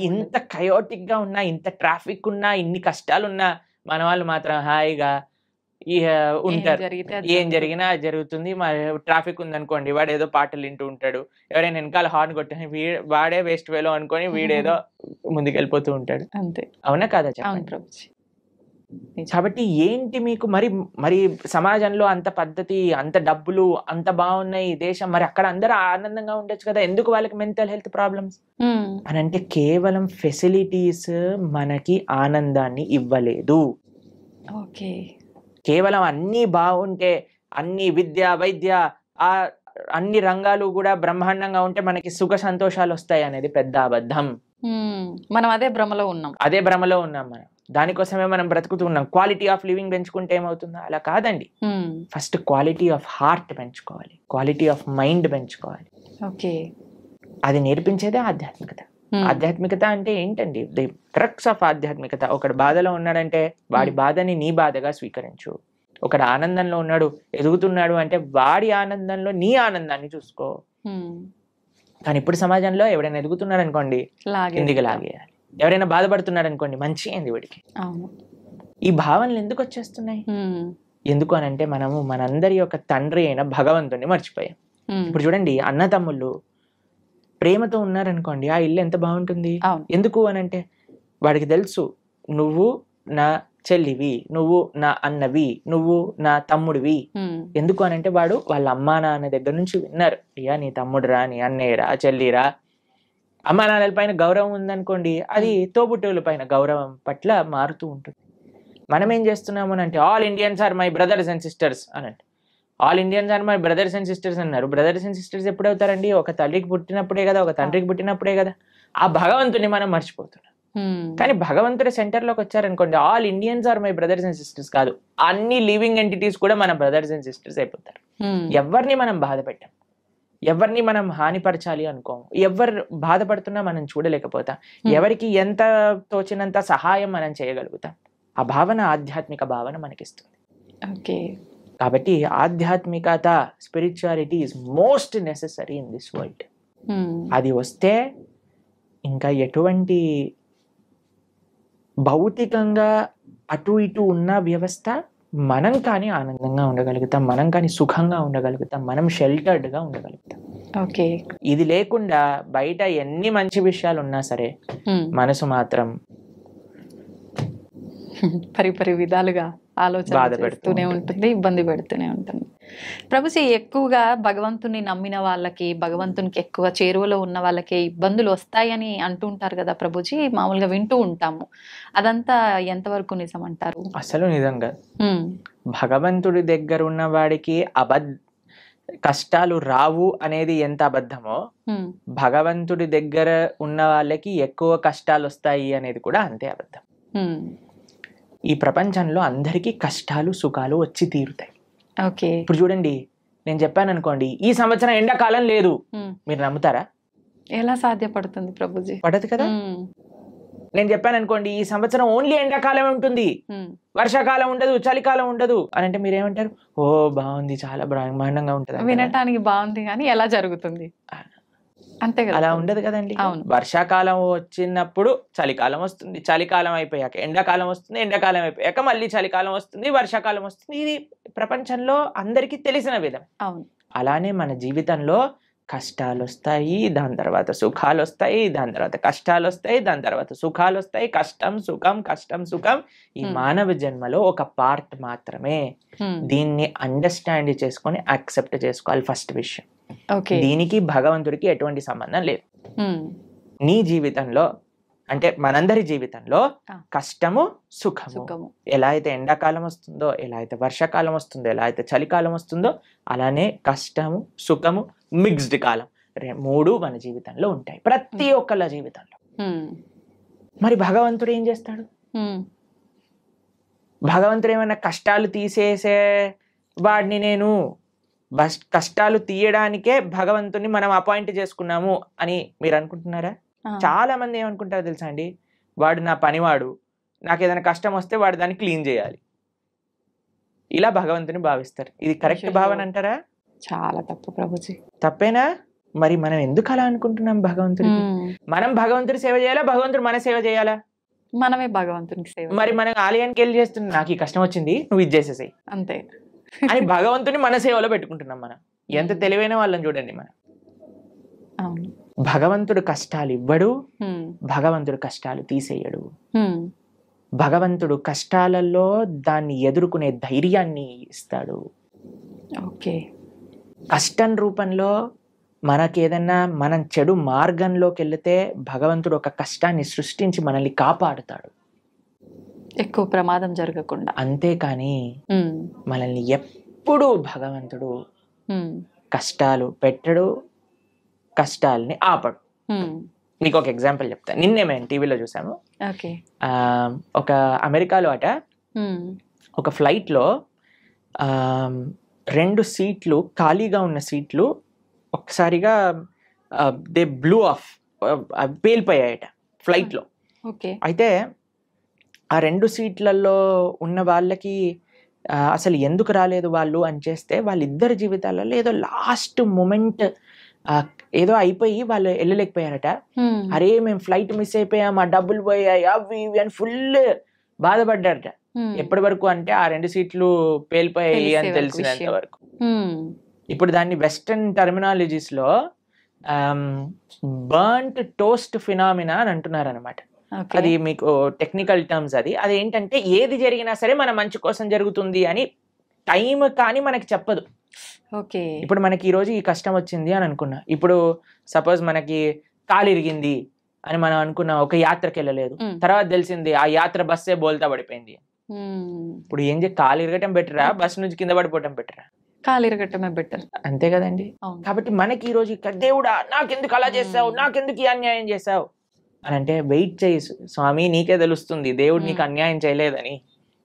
Speaker 2: ఇంత కయోటిక్ గా ఉన్నా, ఇంత ట్రాఫిక్ ఉన్నా, ఇన్ని కష్టాలున్నా మన వాళ్ళు మాత్రం హాయిగా ఉంటారు. ఏం జరిగినా జరుగుతుంది. ట్రాఫిక్ ఉందనుకోండి, వాడు ఏదో పాటలు వింటూ ఉంటాడు, ఎవరైనా వెనకాల హార్న్ కొట్టే వాడే వేస్ట్ వేలో అనుకొని వీడేదో ముందుకెళ్ళిపోతూ ఉంటాడు.
Speaker 1: అంతే.
Speaker 2: అవునా కాదా చెప్పండి. కాబట్టి ఏంటి మీకు మరి సమాజంలో అంత పద్ధతి, అంత డబ్బులు, అంత బాగున్నాయి దేశం, మరి అక్కడ అందరూ ఆనందంగా ఉండొచ్చు కదా, ఎందుకు వాళ్ళకి మెంటల్ హెల్త్ ప్రాబ్లమ్స్ అని అంటే కేవలం ఫెసిలిటీస్ మనకి ఆనందాన్ని ఇవ్వలేదు.
Speaker 1: ఓకే.
Speaker 2: కేవలం అన్ని బాగుంటే, అన్ని విద్య వైద్య అన్ని రంగాలు కూడా బ్రహ్మాండంగా ఉంటే మనకి సుఖ సంతోషాలు వస్తాయి అనేది పెద్ద అబద్ధం.
Speaker 1: మనం అదే భ్రమలో ఉన్నాం.
Speaker 2: మనం దానికోసమే మనం బ్రతుకుతున్నాం. క్వాలిటీ ఆఫ్ లివింగ్ పెంచుకుంటే ఏమవుతుందా? అలా కాదండి. ఫస్ట్ క్వాలిటీ ఆఫ్ హార్ట్ పెంచుకోవాలి, క్వాలిటీ ఆఫ్ మైండ్ పెంచుకోవాలి.
Speaker 1: ఓకే.
Speaker 2: అది నేర్పించేదే ఆధ్యాత్మికత. ఆధ్యాత్మికత అంటే ఏంటండి? ది క్రక్స్ ఆఫ్ ఆధ్యాత్మికత. ఒకడు బాధలో ఉన్నాడంటే వాడి బాధని నీ బాధగా స్వీకరించు. ఒకడు ఆనందంలో ఉన్నాడు, ఎదుగుతున్నాడు అంటే వాడి ఆనందంలో నీ ఆనందాన్ని చూసుకో. కానీ ఇప్పుడు సమాజంలో ఎవరైనా ఎదుగుతున్నాడు అనుకోండి, కిందికి లాగేయాలి. ఎవరైనా బాధపడుతున్నాడు అనుకోండి, మంచి అయింది వీడికి. ఈ భావనలు ఎందుకు వచ్చేస్తున్నాయి? ఎందుకు అని అంటే మనము మనందరి యొక్క తండ్రి అయిన భగవంతుడిని మర్చిపోయాం. ఇప్పుడు చూడండి, అన్నతమ్ముళ్ళు ప్రేమతో ఉన్నారనుకోండి, ఆ ఇల్లు ఎంత బాగుంటుంది. ఎందుకు అని అంటే వాడికి తెలుసు, నువ్వు నా చెల్లివి, నువ్వు నా అన్నవి, నువ్వు నా తమ్ముడివి. ఎందుకు అని అంటే వాడు వాళ్ళ అమ్మా నాన్న దగ్గర నుంచి విన్నారు, అయ్యా నీ తమ్ముడురా, నీ అన్నయ్యరా, చెల్లిరా. అమ్మా నాన్నల పైన గౌరవం ఉందనుకోండి, అది తోబుట్టువుల పైన గౌరవం పట్ల మారుతూ ఉంటుంది. మనం ఏం చేస్తున్నాము అని అంటే all Indians are my brothers and sisters అనండి. All Indians are my brothers and sisters అన్నారు. బ్రదర్స్ అండ్ సిస్టర్స్ ఎప్పుడు అవుతారండి? ఒక తల్లికి పుట్టినప్పుడే కదా, ఒక తండ్రికి పుట్టినప్పుడే కదా. ఆ భగవంతుని మనం మర్చిపోతున్నాం. కానీ భగవంతుడి సెంటర్ లోకి వచ్చారనుకోండి, all Indians are my brothers and sisters కాదు, అన్ని లివింగ్ ఎంటిటీస్ కూడా మన బ్రదర్స్ అండ్ సిస్టర్స్ అయిపోతారు. ఎవరిని మనం బాధ పెట్టాం, ఎవరిని మనం హానిపరచాలి అనుకోము, ఎవరు బాధపడుతున్నా మనం చూడలేకపోతాం, ఎవరికి ఎంత తోచినంత సహాయం మనం చేయగలుగుతాం. ఆ భావన ఆధ్యాత్మిక భావన మనకిస్తుంది. కాబట్టి ఆధ్యాత్మికత, spirituality is most necessary in this world. అది వస్తే ఇంకా ఎటువంటి భౌతికంగా అటు ఇటు ఉన్న వ్యవస్థ మనం కానీ ఆనందంగా ఉండగలుగుతాం, మనం కానీ సుఖంగా ఉండగలుగుతాం, మనం షెల్టర్డ్గా ఉండగలుగుతాం. ఇది లేకుండా బయట ఎన్ని మంచి విషయాలు ఉన్నా సరే మనసు మాత్రం
Speaker 1: పరిపరి విధాలుగా ఆలోచన పెడుతూనే ఉంటుంది, ఇబ్బంది పెడుతూనే ఉంటుంది. ప్రభుజీ, ఎక్కువగా భగవంతుని నమ్మిన వాళ్ళకి, భగవంతునికి ఎక్కువ చేరువలో ఉన్న వాళ్ళకి ఇబ్బందులు వస్తాయని అంటుంటారు కదా ప్రభుజీ, మామూలుగా వింటూ ఉంటాము. అదంతా ఎంతవరకు నిజం అంటారు?
Speaker 2: అసలు నిజంగా భగవంతుడి దగ్గర ఉన్న వాడికి కష్టాలు రావు అనేది ఎంత అబద్ధమో, భగవంతుడి దగ్గర ఉన్న వాళ్ళకి ఎక్కువ కష్టాలు వస్తాయి అనేది కూడా అంతే అబద్ధం. ఈ ప్రపంచంలో అందరికీ కష్టాలు సుఖాలు వచ్చి తీరుతాయి. ఇప్పుడు చూడండి, నేను చెప్పాను అనుకోండి, ఈ సంవత్సరం ఎండాకాలం లేదు, మీరు నమ్ముతారా?
Speaker 1: ఎలా సాధ్యపడుతుంది ప్రభుజీ?
Speaker 2: పడదు కదా. నేను చెప్పాను అనుకోండి, ఈ సంవత్సరం ఓన్లీ ఎండాకాలం ఉంటుంది, వర్షాకాలం ఉండదు, చలికాలం ఉండదు అని అంటే మీరేమంటారు? ఓ బాగుంది, చాలా బ్రహ్మాండంగా ఉంటుంది.
Speaker 1: వినటానికి బాగుంది, కానీ ఎలా జరుగుతుంది? అంతే కదా.
Speaker 2: అలా ఉండదు కదండి. వర్షాకాలం వచ్చినప్పుడు చలికాలం వస్తుంది, చలికాలం అయిపోయాక ఎండాకాలం వస్తుంది, ఎండాకాలం అయిపోయాక మళ్ళీ చలికాలం వస్తుంది, వర్షాకాలం వస్తుంది. ఇది ప్రపంచంలో అందరికీ తెలిసిన విధం. అలానే మన జీవితంలో కష్టాలు వస్తాయి, దాని తర్వాత సుఖాలు వస్తాయి, దాని తర్వాత కష్టాలు వస్తాయి, దాని తర్వాత సుఖాలు వస్తాయి. కష్టం సుఖం, కష్టం సుఖం ఈ మానవ జన్మలో ఒక పార్ట్ మాత్రమే. దీన్ని అండర్స్టాండ్ చేసుకొని యాక్సెప్ట్ చేసుకోవాలి ఫస్ట్ విషయం. దీనికి భగవంతుడికి ఎటువంటి సంబంధం లేదు. నీ జీవితంలో అంటే మనందరి జీవితంలో కష్టము సుఖము, ఎలా అయితే ఎండాకాలం వస్తుందో, ఎలా అయితే వర్షాకాలం వస్తుందో, ఎలా అయితే చలికాలం వస్తుందో, అలానే కష్టము సుఖము మిక్స్డ్ కాలం మూడు మన జీవితంలో ఉంటాయి, ప్రతి ఒక్కళ్ళ జీవితంలో. మరి భగవంతుడు ఏం చేస్తాడు? భగవంతుడు ఏమైనా కష్టాలు తీసేసే వాడిని, నేను కష్టాలు తీయడానికే భగవంతుని మనం అపాయింట్ చేసుకున్నాము అని మీరు అనుకుంటున్నారా? చాలా మంది ఏమనుకుంటారో తెలుసా అండి, వాడు నా పనివాడు, నాకు ఏదైనా కష్టం వస్తే వాడు దాన్ని క్లీన్ చేయాలి, ఇలా భగవంతుని భావిస్తారు. ఇది కరెక్ట్ భావన అంటారా?
Speaker 1: చాలా తప్పు ప్రభుజీ.
Speaker 2: తప్పేనా? మరి మనం ఎందుకు అలా అనుకుంటున్నాం భగవంతుడికి? మనం భగవంతుడి సేవ చేయాలా, భగవంతుడు మన సేవ చేయాలా?
Speaker 1: మనమే భగవంతునికి సేవ.
Speaker 2: మరి మనం ఆలయానికి వెళ్ళి చేస్తున్నాం, నాకు ఈ కష్టం వచ్చింది నువ్వు ఇది చేసేసాయి
Speaker 1: అంతే
Speaker 2: అని భగవంతుని మన సేవలో పెట్టుకుంటున్నాం. మనం ఎంత తెలివైన వాళ్ళని చూడండి. మనం భగవంతుడు కష్టాలు ఇవ్వడు, భగవంతుడు కష్టాలు తీసేయడు. భగవంతుడు కష్టాలలో దాన్ని ఎదుర్కొనే ధైర్యాన్ని ఇస్తాడు.
Speaker 1: ఓకే.
Speaker 2: కష్టం రూపంలో మనకేదన్నా మనం చెడు మార్గంలోకి వెళితే భగవంతుడు ఒక కష్టాన్ని సృష్టించి మనల్ని కాపాడుతాడు,
Speaker 1: ఎక్కువ ప్రమాదం జరగకుండా.
Speaker 2: అంతేకాని మనల్ని ఎప్పుడూ భగవంతుడు కష్టాలు పెట్టడు, కష్టాలని ఆపడు. మీకు ఒక ఎగ్జాంపుల్ చెప్తా. నిన్నే మేము టీవీలో చూసాము. ఒక అమెరికాలో అట ఒక ఫ్లైట్ లో 2 సీట్లు ఖాళీగా ఉన్న సీట్లు ఒక్కసారిగా దే బ్లూ ఆఫ్, పేలిపోయాయట ఫ్లైట్ లో. అయితే ఆ 2 సీట్లలో ఉన్న వాళ్ళకి అసలు ఎందుకు రాలేదు వాళ్ళు అని చేస్తే వాళ్ళిద్దరి జీవితాలలో ఏదో లాస్ట్ మూమెంట్ ఏదో అయిపోయి వాళ్ళు వెళ్ళలేకపోయారట. అరే మేము ఫ్లైట్ మిస్ అయిపోయాం, ఆ డబ్బులు పోయాయి, అవి ఇవి అని ఫుల్ బాధపడ్డారట. ఎప్పటి వరకు అంటే ఆ 2 సీట్లు పేలిపోయాయి అని తెలిసినంత వరకు. ఇప్పుడు దాన్ని వెస్టర్న్ టర్మినాలజీస్ లో బర్న్ట్ టోస్ట్ ఫినామినా అని అంటున్నారు అనమాట. అది మీకు టెక్నికల్ టర్మ్స్. అది ఏంటంటే ఏది జరిగినా సరే మన మంచి కోసం జరుగుతుంది అని టైం కానీ మనకి చెప్పదు. ఇప్పుడు మనకి ఈ రోజు ఈ కష్టం వచ్చింది అని అనుకున్నా, ఇప్పుడు సపోజ్ మనకి కాలు ఇరిగింది అని మనం అనుకున్నా, ఒక యాత్రకి వెళ్ళలేదు, తర్వాత తెలిసింది ఆ యాత్ర బస్సే బోల్తా పడిపోయింది. ఇప్పుడు ఏం కాలు ఇరగటం బెటరా, బస్ నుంచి కింద పడిపోవటం బెటరా?
Speaker 1: కాలు ఇరగటమే బెటర్,
Speaker 2: అంతే కదండి. కాబట్టి మనకి ఈ రోజు దేవుడా నాకెందుకు అలా చేసావు, నాకెందుకు ఈ అన్యాయం చేసావు అని అంటే వెయిట్ చేయి స్వామి, నీకే తెలుస్తుంది దేవుడు నీకు అన్యాయం చేయలేదని.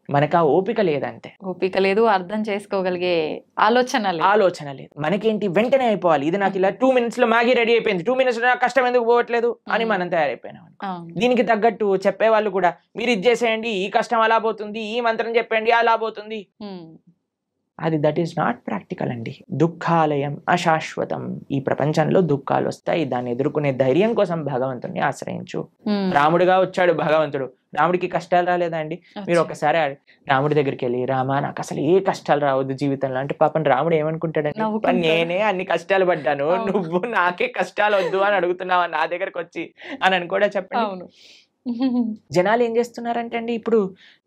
Speaker 2: మనకు ఆ ఓపిక లేదంటే,
Speaker 1: ఓపిక లేదు, అర్థం చేసుకోగలిగే ఆలోచన
Speaker 2: లేదు. మనకేంటి వెంటనే అయిపోవాలి, ఇది నాకు ఇలా 2 minutes లో మ్యాగీ రెడీ అయిపోయింది, 2 minutes లో నాకు కష్టం ఎందుకు పోవట్లేదు అని మనం తయారైపోయినాం. దీనికి తగ్గట్టు చెప్పేవాళ్ళు కూడా మీరు ఇది చేసేయండి, ఈ కష్టం అలా పోతుంది, ఈ మంత్రం చెప్పండి అలా పోతుంది. అది దట్ ఈస్ నాట్ ప్రాక్టికల్ అండి. దుఃఖాలయం అశాశ్వతం. ఈ ప్రపంచంలో దుఃఖాలు వస్తాయి, దాన్ని ఎదుర్కొనే ధైర్యం కోసం భగవంతుని ఆశ్రయించు. రాముడిగా వచ్చాడు భగవంతుడు, రాముడికి కష్టాలు రాలేదా అండి? మీరు ఒకసారి రాముడి దగ్గరికి వెళ్ళి, రామా నాకు అసలు ఏ కష్టాలు రావద్దు జీవితంలో అంటే పాపం రాముడు ఏమనుకుంటాడండి, నేనే అన్ని కష్టాలు పడ్డాను, నువ్వు నాకే కష్టాలు వద్దు అని అడుగుతున్నావా నా దగ్గరకు వచ్చి అని కూడా చెప్పండి. జనాలు ఏం చేస్తున్నారంటే అండి, ఇప్పుడు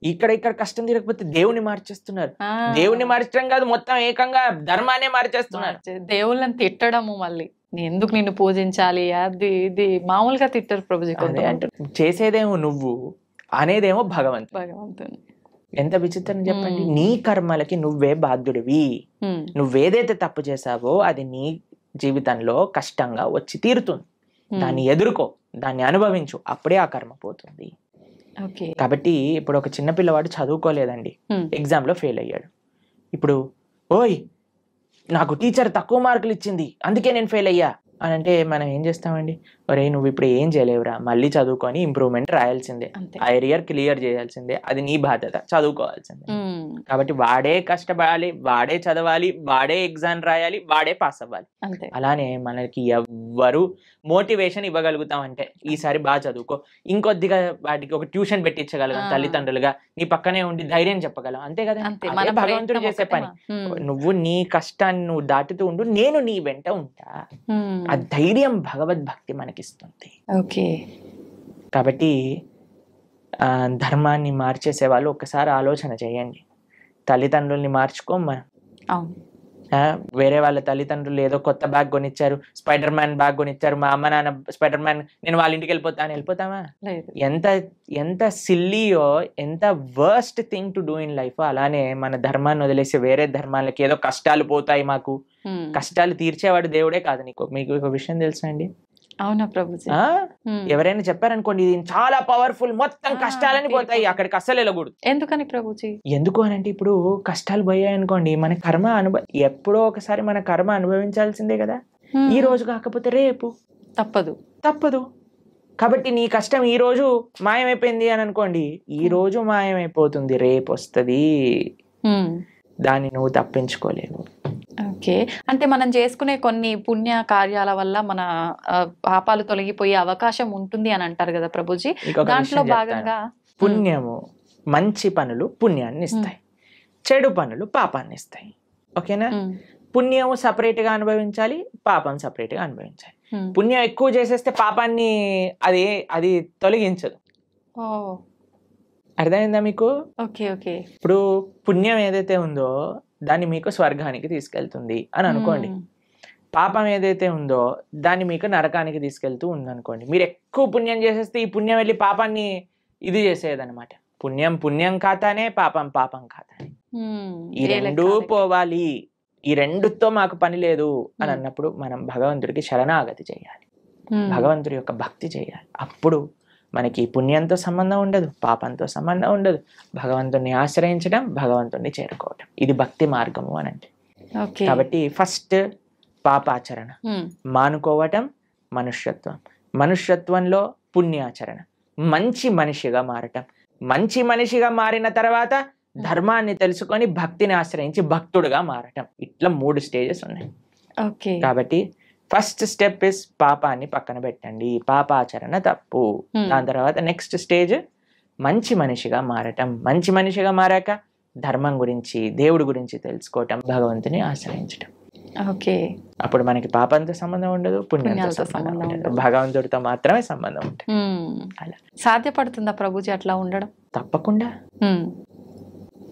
Speaker 2: ఇక్కడ కష్టం తీరకపోతే దేవుని మార్చేస్తున్నారు. దేవుని మార్చడం కాదు, మొత్తం ఏకంగా ధర్మాన్ని మార్చేస్తున్నారు.
Speaker 1: దేవుళ్ళని తిట్టడము, మళ్ళీ ఎందుకు నిన్ను పూజించాలి అది ఇది మామూలుగా తిట్టారు ప్రభుజీ.
Speaker 2: అంటే చేసేదేమో నువ్వు, అనేదేమో భగవంతుని. ఎంత విచిత్రం చెప్పండి. నీ కర్మలకి నువ్వే బాధ్యుడివి. నువ్వేదైతే తప్పు చేసావో అది నీ జీవితంలో కష్టంగా వచ్చి తీరుతుంది. దాన్ని ఎదుర్కో, దాన్ని అనుభవించు, అప్పుడే ఆ కర్మ పోతుంది. కాబట్టి ఇప్పుడు ఒక చిన్న పిల్లవాడు చదువుకోలేదండి, ఎగ్జామ్ లో ఫెయిల్ అయ్యాడు. ఇప్పుడు ఓయ్ నాకు టీచర్ తక్కువ మార్కులు ఇచ్చింది అందుకే నేను ఫెయిల్ అయ్యా అని అంటే మనం ఏం చేస్తామండి, ఒరే నువ్వు ఇప్పుడు ఏం చేయలేవురా, మళ్ళీ చదువుకొని ఇంప్రూవ్మెంట్ రాయాల్సిందే, ఆ ఇయర్ క్లియర్ చేయాల్సిందే, అది నీ బాధ్యత, చదువుకోవాల్సిందే. కాబట్టి వాడే కష్టపడాలి, వాడే చదవాలి, వాడే ఎగ్జామ్ రాయాలి, వాడే పాస్ అవ్వాలి. అలానే మనకి ఎవ్వరు మోటివేషన్ ఇవ్వగలుగుతామంటే ఈసారి బాగా చదువుకో, ఇంకొద్దిగా వాటికి ఒక ట్యూషన్ పెట్టించగలం తల్లిదండ్రులుగా, నీ పక్కనే ఉండి ధైర్యం చెప్పగలం, అంతే కదా. మన భగవంతుడు చేసే పని. నువ్వు నీ కష్టాన్ని నువ్వు దాటుతూ ఉండు, నేను నీ వెంట ఉంటా. ఆ ధైర్యం భగవద్భక్తి మనకిస్తుంది. కాబట్టి ధర్మాన్ని మార్చేసే వాళ్ళు ఒక్కసారి ఆలోచన చేయండి. తల్లిదండ్రుల్ని మార్చుకోమా. వేరే వాళ్ళ తల్లిదండ్రులు ఏదో కొత్త బ్యాగ్ కొనిచ్చారు, స్పైడర్ మ్యాన్ బ్యాగ్ కొనిచ్చారు, మా అమ్మ నాన్న స్పైడర్ మ్యాన్ నేను వాళ్ళ ఇంటికి వెళ్ళిపోతా అని వెళ్ళిపోతామా? ఎంత సిల్లీయో, ఎంత worst thing to do in life. అలానే మన ధర్మాన్ని వదిలేసి వేరే ధర్మాలకి ఏదో కష్టాలు పోతాయి, మాకు కష్టాలు తీర్చేవాడు దేవుడే కాదు. మీకు ఒక విషయం తెలుసా అండి?
Speaker 1: అవునా ప్రభుజీ?
Speaker 2: ఎవరైనా చెప్పారనుకోండి ఇది చాలా పవర్ఫుల్, మొత్తం కష్టాలని పోతాయి, అక్కడికి అస్సలు వెళ్ళకూడదు.
Speaker 1: ఎందుకని ప్రభుజీ?
Speaker 2: ఎందుకు అని అంటే ఇప్పుడు కష్టాలు పోయాయి అనుకోండి, మన కర్మ ఎప్పుడో ఒకసారి మన కర్మ అనుభవించాల్సిందే కదా. ఈ రోజు కాకపోతే రేపు తప్పదు. కాబట్టి నీ కష్టం ఈ రోజు మాయమైపోయింది అని అనుకోండి, ఈ రోజు మాయమైపోతుంది, రేపు వస్తుంది, దాన్ని నువ్వు తప్పించుకోలేవు.
Speaker 1: ఓకే. అంటే మనం చేసుకునే కొన్ని పుణ్య కార్యాల వల్ల మన పాపాలు తొలగిపోయే అవకాశం ఉంటుంది అని అంటారు కదా ప్రభుజీ.
Speaker 2: ఇంకొక
Speaker 1: దాంట్లో
Speaker 2: విషయం చెప్తాను.
Speaker 1: భాగంగా
Speaker 2: పుణ్యము మంచి పనులు పుణ్యాన్ని ఇస్తాయి, చెడు పనులు పాపాన్ని ఇస్తాయి. ఓకేనా? పుణ్యం సపరేట్ గా అనుభవించాలి, పాపం సపరేట్ గా అనుభవించాలి. పుణ్యం ఎక్కువ చేసేస్తే పాపాన్ని అది తొలగించదు. అర్థమైందా మీకు?
Speaker 1: Okay okay.
Speaker 2: ఇప్పుడు పుణ్యం ఏదైతే ఉందో దాన్ని మీకు స్వర్గానికి తీసుకెళ్తుంది అని అనుకోండి, పాపం ఏదైతే ఉందో దాన్ని మీకు నరకానికి తీసుకెళ్తూ ఉంది అనుకోండి. మీరు ఎక్కువ పుణ్యం చేసేస్తే ఈ పుణ్యం వెళ్ళి పాపాన్ని ఇది చేసేదన్నమాట. పుణ్యం పుణ్యం ఖాతానే, పాపం పాపం ఖాతానే. ఈ రెండూ పోవాలి, ఈ రెండుతో మాకు పని లేదు అని అన్నప్పుడు మనం భగవంతుడికి శరణాగతి చేయాలి, భగవంతుడి యొక్క భక్తి చేయాలి. అప్పుడు మనకి పుణ్యంతో సంబంధం ఉండదు, పాపంతో సంబంధం ఉండదు. భగవంతుడిని ఆశ్రయించడం, భగవంతుడిని చేరుకోవటం, ఇది భక్తి మార్గము అని అంటే. కాబట్టి ఫస్ట్ పాపాచరణ మానుకోవటం మనుష్యత్వం, మనుష్యత్వంలో పుణ్యాచరణ, మంచి మనిషిగా మారటం, మంచి మనిషిగా మారిన తర్వాత ధర్మాన్ని తెలుసుకొని భక్తిని ఆశ్రయించి భక్తుడుగా మారటం. ఇట్లా 3 స్టేజెస్ ఉన్నాయి. కాబట్టి ఫస్ట్ స్టెప్ ఇస్ పాపాన్ని పక్కన పెట్టండి, పాపాచరణ తప్పు. దాని తర్వాత నెక్స్ట్ స్టేజ్ మంచి మనిషిగా మారటం, మంచి మనిషిగా మారాక ధర్మం గురించి, దేవుడి గురించి తెలుసుకోవటం, భగవంతుని ఆశ్రయించటం. అప్పుడు మనకి పాపంతో సంబంధం ఉండదు, పుణ్యంతో సంబంధం ఉండదు, భగవంతుడితో మాత్రమే సంబంధం ఉంటుంది.
Speaker 1: అలా సాధ్యపడుతుందా ప్రభుజీ అట్లా ఉండడం?
Speaker 2: తప్పకుండా.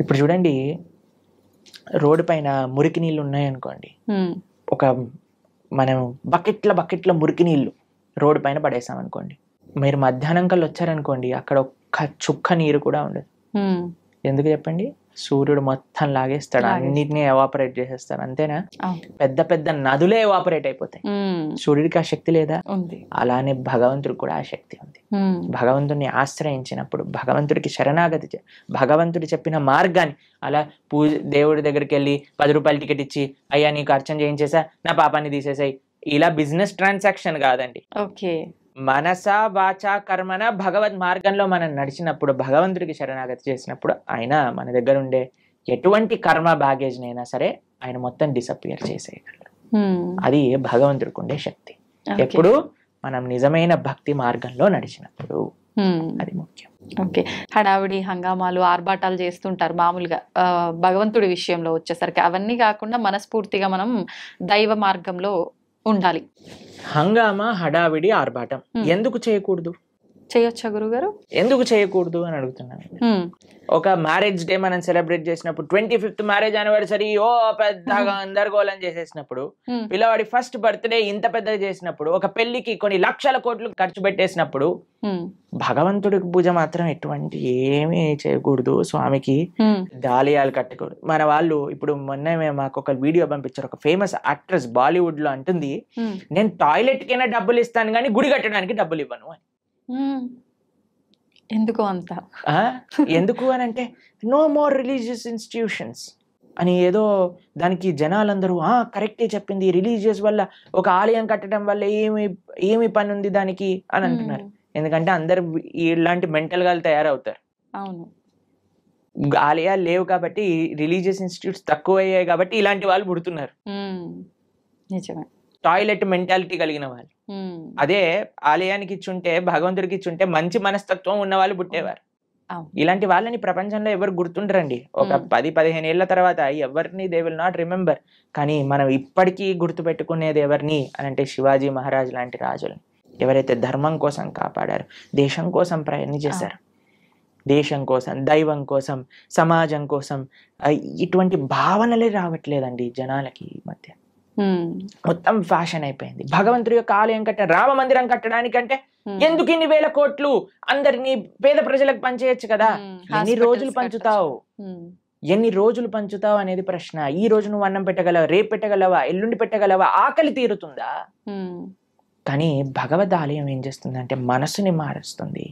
Speaker 2: ఇప్పుడు చూడండి, రోడ్డు పైన మురికి నీళ్ళు ఉన్నాయనుకోండి, ఒక మనం బకెట్ల మురికి నీళ్ళు రోడ్డు పైన పడేసాం అనుకోండి, మీరు మధ్యాహ్నం కల్లా వచ్చారనుకోండి, అక్కడ ఒక్క చుక్క నీరు కూడా ఉండదు. ఎందుకు చెప్పండి? సూర్యుడు మొత్తం లాగేస్తాడు, అన్నిటినీ ఎవాపరేట్ చేసేస్తాడు, అంతేనా? పెద్ద పెద్ద నదులే ఎవాపరేట్ అయిపోతాయి. సూర్యుడికి ఆ శక్తి లేదా? అలానే భగవంతుడికి కూడా ఆ శక్తి ఉంది. భగవంతుడిని ఆశ్రయించినప్పుడు, భగవంతుడికి శరణాగతి, భగవంతుడు చెప్పిన మార్గాన్ని, అలా దేవుడి దగ్గరికి వెళ్ళి 10 రూపాయల టికెట్ ఇచ్చి, అయ్యా నీకు అర్చన చేయించేసా, నా పాపాన్ని తీసేసాయి, ఇలా బిజినెస్ ట్రాన్సాక్షన్ కాదండి. మనస వాచ కర్మన భగవద్ మార్గంలో మనం నడిచినప్పుడు, భగవంతుడికి శరణాగతి చేసినప్పుడు, ఆయన మన దగ్గర ఉండే ఎటువంటి కర్మ బ్యాగేజ్ నైనా సరే ఆయన మొత్తం డిసపియర్ చేసేయగలరు. అది భగవంతుడికి ఉండే శక్తి. ఎప్పుడు మనం నిజమైన భక్తి మార్గంలో నడిచినప్పుడు, అది ముఖ్యం.
Speaker 1: ఓకే. హడావిడి హంగామాలు ఆర్భాటాలు చేస్తుంటారు మామూలుగా, భగవంతుడి విషయంలో వచ్చేసరికి అవన్నీ కాకుండా మనస్ఫూర్తిగా మనం దైవ మార్గంలో ఉండాలి.
Speaker 2: హంగామా, హడావిడి, ఆర్భాటం ఎందుకు చేయకూడదు?
Speaker 1: చేయొచ్చా గురుగారు?
Speaker 2: ఎందుకు చేయకూడదు అని అడుగుతున్నాను. ఒక మ్యారేజ్ డే మనం సెలబ్రేట్ చేసినప్పుడు, 25th మ్యారేజ్ యానివర్సరీ ఓ పెద్దగా గందరగోళం చేసేసినప్పుడు, పిల్లవాడి ఫస్ట్ బర్త్డే ఇంత పెద్దగా చేసినప్పుడు, ఒక పెళ్లికి కొన్ని లక్షల కోట్లు ఖర్చు పెట్టేసినప్పుడు, భగవంతుడికి పూజ మాత్రం ఎటువంటి ఏమీ చేయకూడదు, స్వామికి దాలియాలు కట్టకూడదు. మన వాళ్ళు ఇప్పుడు మొన్న మాకు ఒక వీడియో పంపించారు, ఒక ఫేమస్ యాక్ట్రెస్ బాలీవుడ్ లో అంటుంది, నేను టాయిలెట్ కైనా డబ్బులు ఇస్తాను కానీ గుడి కట్టడానికి డబ్బులు ఇవ్వను అని.
Speaker 1: ఎందుకు అంత?
Speaker 2: ఎందుకు అని అంటే, నో మోర్ రిలీజియస్ ఇన్స్టిట్యూషన్స్ అని ఏదో దానికి జనాలందరూ కరెక్టే చెప్పింది, రిలీజియస్ వల్ల ఒక ఆలయం కట్టడం వల్ల ఏమి పని ఉంది దానికి అని అంటున్నారు. ఎందుకంటే అందరు ఇలాంటి మెంటల్ గా తయారవుతారు. ఆలయాలు లేవు కాబట్టి, రిలీజియస్ ఇన్స్టిట్యూట్స్ తక్కువ అయ్యాయి కాబట్టి ఇలాంటి వాళ్ళు పుడుతున్నారు.
Speaker 1: నిజమే.
Speaker 2: టాయిలెట్ మెంటాలిటీ కలిగిన వాళ్ళు. అదే ఆలయానికి ఇచ్చుంటే, భగవంతుడికి ఇచ్చుంటే మంచి మనస్తత్వం ఉన్న వాళ్ళు పుట్టేవారు. ఇలాంటి వాళ్ళని ప్రపంచంలో ఎవరు గుర్తుండరండి. ఒక 10-15 ఏళ్ల తర్వాత ఎవరిని దే విల్ నాట్ రిమెంబర్. కానీ మనం ఇప్పటికీ గుర్తు పెట్టుకునేది ఎవరిని అని అంటే, శివాజీ మహారాజ్ లాంటి రాజులని, ఎవరైతే ధర్మం కోసం కాపాడారు, దేశం కోసం ప్రయత్నం చేశారు, దేశం కోసం, దైవం కోసం, సమాజం కోసం. ఇటువంటి భావనలే రావట్లేదండి జనాలకి ఈ మధ్య. మొత్తం ఫ్యాషన్ అయిపోయింది. భగవంతుడి యొక్క ఆలయం రామ మందిరం కట్టడానికంటే ఎందుకు ఇన్ని వేల కోట్లు, అందరినీ పేద ప్రజలకు పంచేయచ్చు కదా. ఎన్ని రోజులు పంచుతావు అనేది ప్రశ్న. ఈ రోజు నువ్వు అన్నం పెట్టగలవా, రేపు పెట్టగలవా, ఎల్లుండి పెట్టగలవా, ఆకలి తీరుతుందా? కానీ భగవద్ ఆలయం ఏం చేస్తుంది అంటే మనసుని మారుస్తుంది,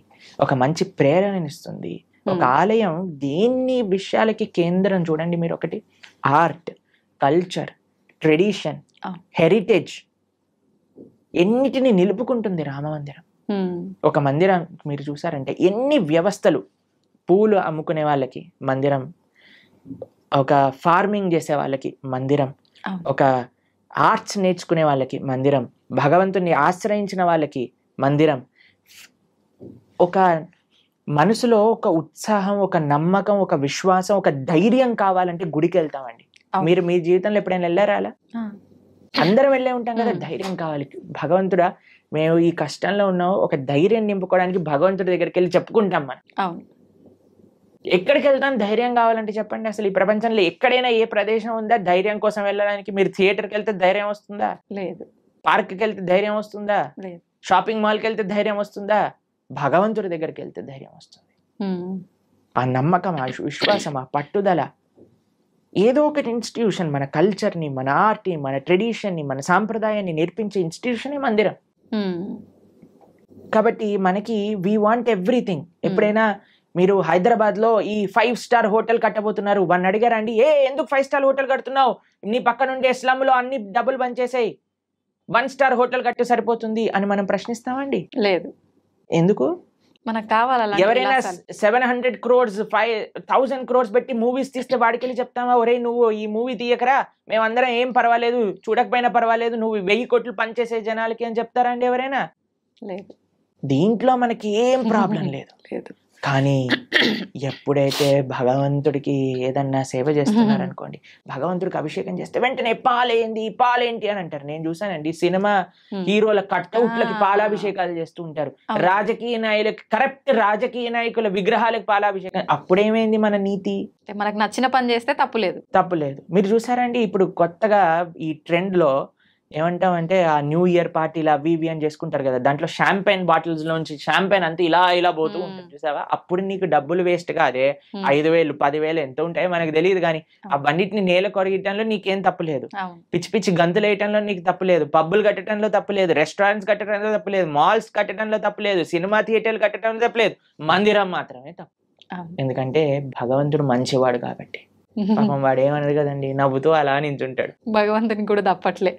Speaker 2: ఒక మంచి ప్రేరణనిస్తుంది. ఒక ఆలయం దేన్ని విషయాలకి కేంద్రం చూడండి మీరు. ఒకటి ఆర్ట్, కల్చర్, ట్రెడిషన్, హెరిటేజ్, ఎన్నిటిని నిలుపుకుంటుంది రామమందిరం. ఒక మందిరం మీరు చూసారంటే ఎన్ని వ్యవస్థలు, పూలు అమ్ముకునే వాళ్ళకి మందిరం, ఒక ఫార్మింగ్ చేసే వాళ్ళకి మందిరం, ఒక ఆర్ట్స్ నేర్చుకునే వాళ్ళకి మందిరం, భగవంతుని ఆశ్రయించిన వాళ్ళకి మందిరం, ఒక మనసులో ఒక ఉత్సాహం, ఒక నమ్మకం, ఒక విశ్వాసం, ఒక ధైర్యం కావాలంటే గుడికి వెళ్తామండి. మీరు మీ జీవితంలో ఎప్పుడైనా వెళ్ళారా అలా? అందరం వెళ్ళే ఉంటాం కదా. ధైర్యం కావాలి. భగవంతుడా మేము ఈ కష్టంలో ఉన్నాం, ఒక ధైర్యం నింపుకోవడానికి భగవంతుడి దగ్గరికి వెళ్ళి చెప్పుకుంటాం మనం. ఎక్కడికి వెళ్తాం ధైర్యం కావాలంటే చెప్పండి. అసలు ఈ ప్రపంచంలో ఎక్కడైనా ఏ ప్రదేశం ఉందా ధైర్యం కోసం వెళ్ళడానికి? మీరు థియేటర్కి వెళ్తే ధైర్యం వస్తుందా? లేదు. పార్క్కి వెళ్తే ధైర్యం వస్తుందా? లేదు. షాపింగ్ మాల్కి వెళ్తే ధైర్యం వస్తుందా? భగవంతుడి దగ్గరికి వెళ్తే ధైర్యం వస్తుంది. ఆ నమ్మకం, ఆ విశ్వాసం, ఆ పట్టుదల. ఏదో ఒక ఇన్స్టిట్యూషన్ మన కల్చర్ని, మన ఆర్ట్ని, మన ట్రెడిషన్ని, మన సాంప్రదాయాన్ని నేర్పించే ఇన్స్టిట్యూషనే మందిరం. కాబట్టి మనకి వీ వాంట్ ఎవ్రీథింగ్. ఎప్పుడైనా మీరు హైదరాబాద్ లో ఈ 5 స్టార్ హోటల్ కట్టబోతున్నారు, వాడిని అడిగారండి, ఎందుకు 5 స్టార్ హోటల్ కడుతున్నావు? నీ పక్క నుండి స్లమ్ లో అన్ని డబ్బులు బంచేసాయి, 1 స్టార్ హోటల్ కట్టి సరిపోతుంది అని మనం ప్రశ్నిస్తామండి? లేదు. ఎందుకు? మనకు కావాలి. ఎవరైనా 700 crores 1000 crores పెట్టి మూవీస్ తీస్తే వాడికి వెళ్ళి చెప్తామా, ఒరే నువ్వు ఈ మూవీ తీయకరా, మేమందరం ఏం పర్వాలేదు, చూడకపోయినా పర్వాలేదు, నువ్వు 1000 కోట్లు పనిచేసే జనాలకి అని చెప్తారా అండి ఎవరైనా? లేదు. దీంట్లో మనకి ఏం ప్రాబ్లం లేదు. కానీ ఎప్పుడైతే భగవంతుడికి ఏదన్నా సేవ చేస్తున్నారనుకోండి, భగవంతుడికి అభిషేకం చేస్తే వెంటనే పాలేంటి అని అంటారు. నేను చూసానండి, సినిమా హీరోల కట్అవుట్లకి పాలాభిషేకాలు చేస్తూ ఉంటారు. రాజకీయ నాయకులకి, కరెక్ట్ రాజకీయ నాయకుల విగ్రహాలకు పాలాభిషేకం. అప్పుడేమైంది మన నీతి? మనకు నచ్చిన పని చేస్తే తప్పులేదు. మీరు చూసారండి ఇప్పుడు కొత్తగా ఈ ట్రెండ్ లో ఏమంటామంటే ఆ న్యూ ఇయర్ పార్టీలు అవి ఇవి అని చేసుకుంటారు కదా, దాంట్లో షాంపైన్ బాటిల్స్ లోంచి షాంపైన్ అంతా ఇలా పోతూ ఉంటుంది చూసావా? అప్పుడు నీకు డబ్బులు వేస్ట్ కాదే, 5,000 10,000 ఎంత ఉంటాయో మనకు తెలియదు, కానీ ఆ బండిటిని నేల కొరగటంలో నీకేం తప్పులేదు, పిచ్చి గంతులు వేయటంలో నీకు తప్పులేదు, పబ్బులు కట్టడంలో తప్పులేదు, రెస్టారెంట్స్ కట్టడంలో తప్పులేదు, మాల్స్ కట్టడంలో తప్పులేదు, సినిమా థియేటర్లు కట్టడంలో తప్పులేదు, మందిరం మాత్రమే తప్పు. ఎందుకంటే భగవంతుడు మంచివాడు కాబట్టి. పాపం వాడు ఏమన్నది కదండి, నవ్వుతూ అలా నించుంటాడు. భగవంతుని కూడా తప్పట్లే.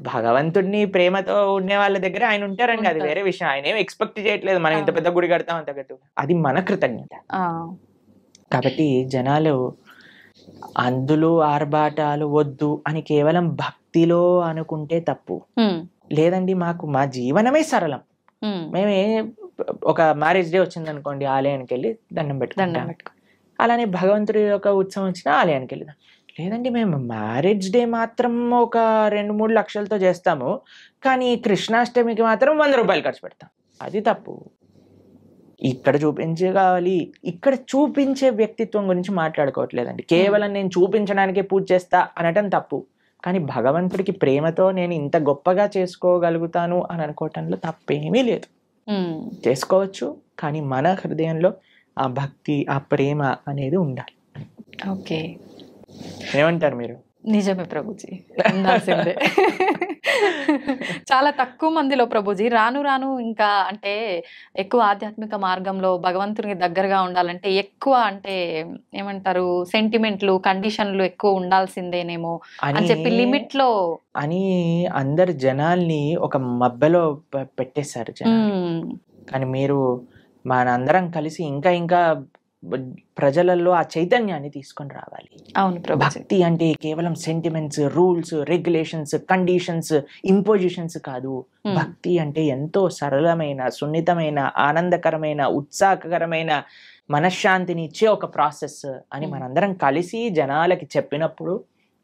Speaker 2: భగవంతుడిని ప్రేమతో ఉండే వాళ్ళ దగ్గర ఆయన ఉంటారండి, అది వేరే విషయం. ఆయన ఏం ఎక్స్పెక్ట్ చేయట్లేదు మనం ఇంత పెద్ద గుడి కడతాం అంత గట్టు, అది మన కృతజ్ఞత. కాబట్టి జనాలు అందులో ఆర్భాటాలు వద్దు అని కేవలం భక్తిలో అనుకుంటే తప్పు. లేదండి మాకు మా జీవనమే సరళం, మేమే ఒక మ్యారేజ్ డే వచ్చింది అనుకోండి, ఆలయానికి వెళ్ళి దండం పెట్టుకుంటాం. అలానే భగవంతుడి యొక్క ఉత్సవం వచ్చినా ఆలయానికి వెళ్దాం. లేదండి మేము మ్యారేజ్ డే మాత్రం ఒక 2-3 లక్షలతో చేస్తాము, కానీ కృష్ణాష్టమికి మాత్రం 100 రూపాయలు ఖర్చు పెడతాం. అది తప్పు. ఇక్కడ ఇక్కడ చూపించే వ్యక్తిత్వం గురించి మాట్లాడుకోవట్లేదండి. కేవలం నేను చూపించడానికే పూజ చేస్తా అనటం తప్పు. కానీ భగవంతుడికి ప్రేమతో నేను ఇంత గొప్పగా చేసుకోగలుగుతాను అని అనుకోవటంలో తప్పేమీ లేదు. చేసుకోవచ్చు, కానీ మన హృదయంలో ఆ భక్తి, ఆ ప్రేమ అనేది ఉండాలి. ఓకే, ఏమంటారు మీరు? నిజమే ప్రభుజీ, ఉండాల్సిందే. చాలా తక్కువ మందిలో ప్రభుజీ రాను ఇంకా అంటే ఎక్కువ ఆధ్యాత్మిక మార్గంలో భగవంతునికి దగ్గరగా ఉండాలంటే ఎక్కువ అంటే ఏమంటారు సెంటిమెంట్లు, కండిషన్లు ఎక్కువ ఉండాల్సిందేనేమో అని చెప్పి లిమిట్ లో అని అందరు జనాల్ని ఒక మబ్బెలో పెట్టేశారు. కానీ మీరు మనందరం కలిసి ఇంకా ప్రజలలో ఆ చైతన్యాన్ని తీసుకొని రావాలి. అవును, భక్తి అంటే కేవలం sentiments, rules, regulations, conditions, impositions కాదు. భక్తి అంటే ఎంతో సరళమైన, సున్నితమైన, ఆనందకరమైన, ఉత్సాహకరమైన, మనశ్శాంతిని ఇచ్చే ఒక ప్రాసెస్ అని మనందరం కలిసి జనాలకి చెప్పినప్పుడు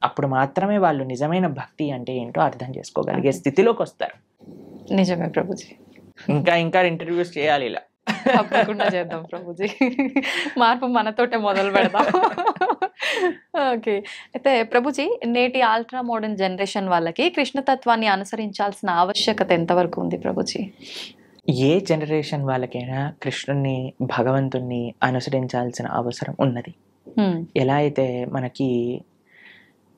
Speaker 2: అప్పుడు మాత్రమే వాళ్ళు నిజమైన భక్తి అంటే ఏంటో అర్థం చేసుకోగలిగే స్థితిలోకి వస్తారు. నిజమే ప్రభుజీ. ఇంకా ఇంటర్వ్యూస్ చేయాలి ఇలా. తప్పకుండా చేద్దాం ప్రభుజీ, మార్పు మనతోటే మొదలు పెడదాం. ఓకే, అయితే ప్రభుజీ నేటి అల్ట్రా మోడర్న్ జనరేషన్ వాళ్ళకి కృష్ణతత్వాన్ని అనుసరించాల్సిన ఆవశ్యకత ఎంతవరకు ఉంది ప్రభుజీ? ఏ జనరేషన్ వాళ్ళకైనా కృష్ణుని, భగవంతుణ్ణి అనుసరించాల్సిన అవసరం ఉన్నది. ఎలా అయితే మనకి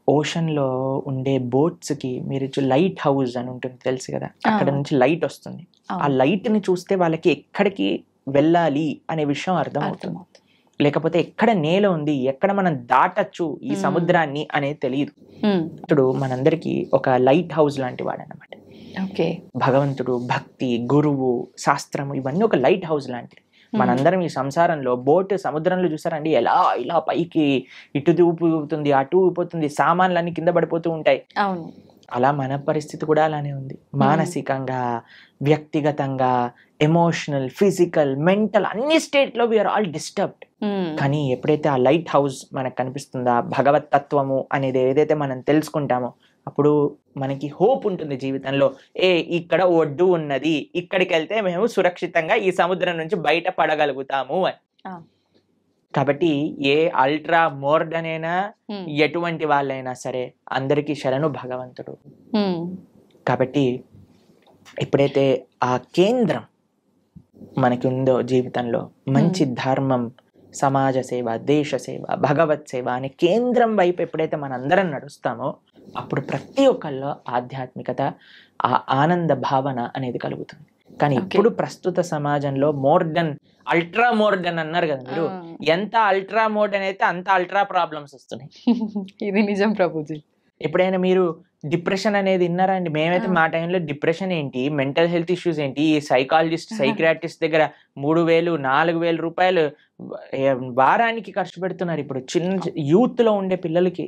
Speaker 2: ఓషన్ లో ఉండే బోట్స్ కి మీరు లైట్ హౌస్ అని ఉంటుంది తెలుసు కదా, అక్కడ నుంచి లైట్ వస్తుంది. ఆ లైట్ ని చూస్తే వాళ్ళకి ఎక్కడికి వెళ్ళాలి అనే విషయం అర్థం అవుతుంది. లేకపోతే ఎక్కడ నేల ఉంది, ఎక్కడ మనం దాటచ్చు ఈ సముద్రాన్ని అనేది తెలియదు. ఇప్పుడు మనందరికి ఒక లైట్ హౌస్ లాంటి వాడు అన్నమాట. భగవంతుడు, భక్తి, గురువు, శాస్త్రము ఇవన్నీ ఒక లైట్ హౌస్ లాంటిది. మనందరం ఈ సంసారంలో బోట్ సముద్రంలో చూసారండి, ఎలా ఇలా పైకి ఇటు ఊపుతుంది అటు ఊపుతుంది, సామాన్లన్నీ కింద పడిపోతూ ఉంటాయి.
Speaker 1: అవును,
Speaker 2: అలా మన పరిస్థితి కూడా అలానే ఉంది. మానసికంగా, వ్యక్తిగతంగా, ఎమోషనల్, ఫిజికల్, మెంటల్ అన్ని స్టేట్ లో వీఆర్ ఆల్ డిస్టర్బ్డ్. కానీ ఎప్పుడైతే ఆ లైట్ హౌస్ మనకు కనిపిస్తుందో, భగవత్ తత్వము అనేది ఏదైతే మనం తెలుసుకుంటామో, అప్పుడు మనకి హోప్ ఉంటుంది జీవితంలో. ఇక్కడ ఒడ్డు ఉన్నది, ఇక్కడికి వెళ్తే మేము సురక్షితంగా ఈ సముద్రం నుంచి బయట పడగలుగుతాము అని. కాబట్టి ఏ అల్ట్రా మోర్డన్ అయినా, ఎటువంటి వాళ్ళైనా సరే, అందరికీ శరణు భగవంతుడు. కాబట్టి ఎప్పుడైతే ఆ కేంద్రం మనకి ఉందో జీవితంలో, మంచి ధర్మం, సమాజ సేవ, దేశ సేవ, భగవత్ సేవ అనే కేంద్రం వైపు ఎప్పుడైతే మనందరం నడుస్తామో, అప్పుడు ప్రతి ఒక్కళ్ళలో ఆధ్యాత్మికత, ఆ ఆనంద భావన అనేది కలుగుతుంది. కానీ ఇప్పుడు ప్రస్తుత సమాజంలో మోర్డన్, అల్ట్రా మోర్డన్ అన్నారు కదా మీరు, ఎంత అల్ట్రా మోర్డన్ అయితే అంత అల్ట్రా ప్రాబ్లమ్స్ వస్తున్నాయి.
Speaker 1: ఇది నిజం ప్రభుజీ.
Speaker 2: ఎప్పుడైనా మీరు డిప్రెషన్ అనేది విన్నారా అండి? మేమైతే మా టైంలో డిప్రెషన్ ఏంటి, మెంటల్ హెల్త్ ఇష్యూస్ ఏంటి, ఈ సైకాలజిస్ట్, సైకియాట్రిస్ట్ దగ్గర 3,000, 4,000 రూపాయలు వారానికి ఖర్చు పెడుతున్నారు ఇప్పుడు చిన్న యూత్ లో ఉండే పిల్లలకి.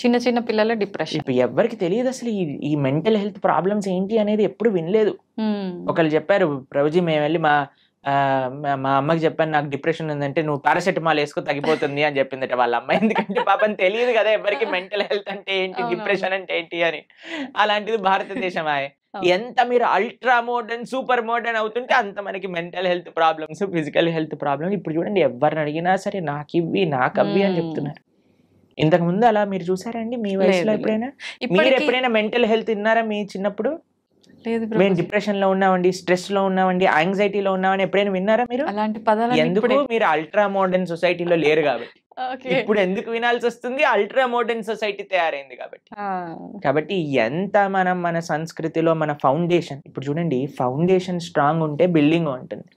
Speaker 1: చిన్న చిన్న పిల్లల డిప్రెషన్.
Speaker 2: ఇప్పుడు ఎవరికి తెలియదు అసలు ఈ మెంటల్ హెల్త్ ప్రాబ్లమ్స్ ఏంటి అనేది, ఎప్పుడు వినలేదు. ఒకళ్ళు చెప్పారు, ప్రభుజీ మేము వెళ్ళి మా అమ్మకి చెప్పాను నాకు డిప్రెషన్ ఉందంటే, నువ్వు పారాసెటమాల్ వేసుకో తగ్గిపోతుంది అని చెప్పిందట వాళ్ళ అమ్మ. ఎందుకంటే పాపం తెలియదు కదా ఎవరికి మెంటల్ హెల్త్ అంటే ఏంటి, డిప్రెషన్ అంటే ఏంటి అని. అలాంటిది భారతదేశం ఎంత మీరు అల్ట్రా మోడర్న్, సూపర్ మోడర్న్ అవుతుంటే అంత మనకి mental health problems, physical health problems. ఇప్పుడు చూడండి, ఎవరిని అడిగినా సరే నాకు ఇవి, నాకు అవి అని చెప్తున్నారు. ఇంతకు ముందు అలా మీరు చూసారండి మీ వయసులో? ఎప్పుడైనా మీరు ఎప్పుడైనా మెంటల్ హెల్త్ విన్నారా మీ చిన్నప్పుడు? మేము డిప్రెషన్ లో ఉన్నామండి, స్ట్రెస్ లో ఉన్నామండి, యాంగ్జైటీలో ఉన్నామని ఎప్పుడైనా విన్నారా మీరు?
Speaker 1: అలాంటి పదాలు
Speaker 2: ఎందుకు? మీరు అల్ట్రా మోడర్న్ సొసైటీలో లేరు కాబట్టి. ఇప్పుడు ఎందుకు వినాల్సి వస్తుంది? అల్ట్రా మోడర్న్ సొసైటీ తయారైంది కాబట్టి. కాబట్టి ఎంత మనం మన సంస్కృతిలో మన ఫౌండేషన్, ఇప్పుడు చూడండి, ఫౌండేషన్ స్ట్రాంగ్ ఉంటే బిల్డింగ్ ఉంటుంది.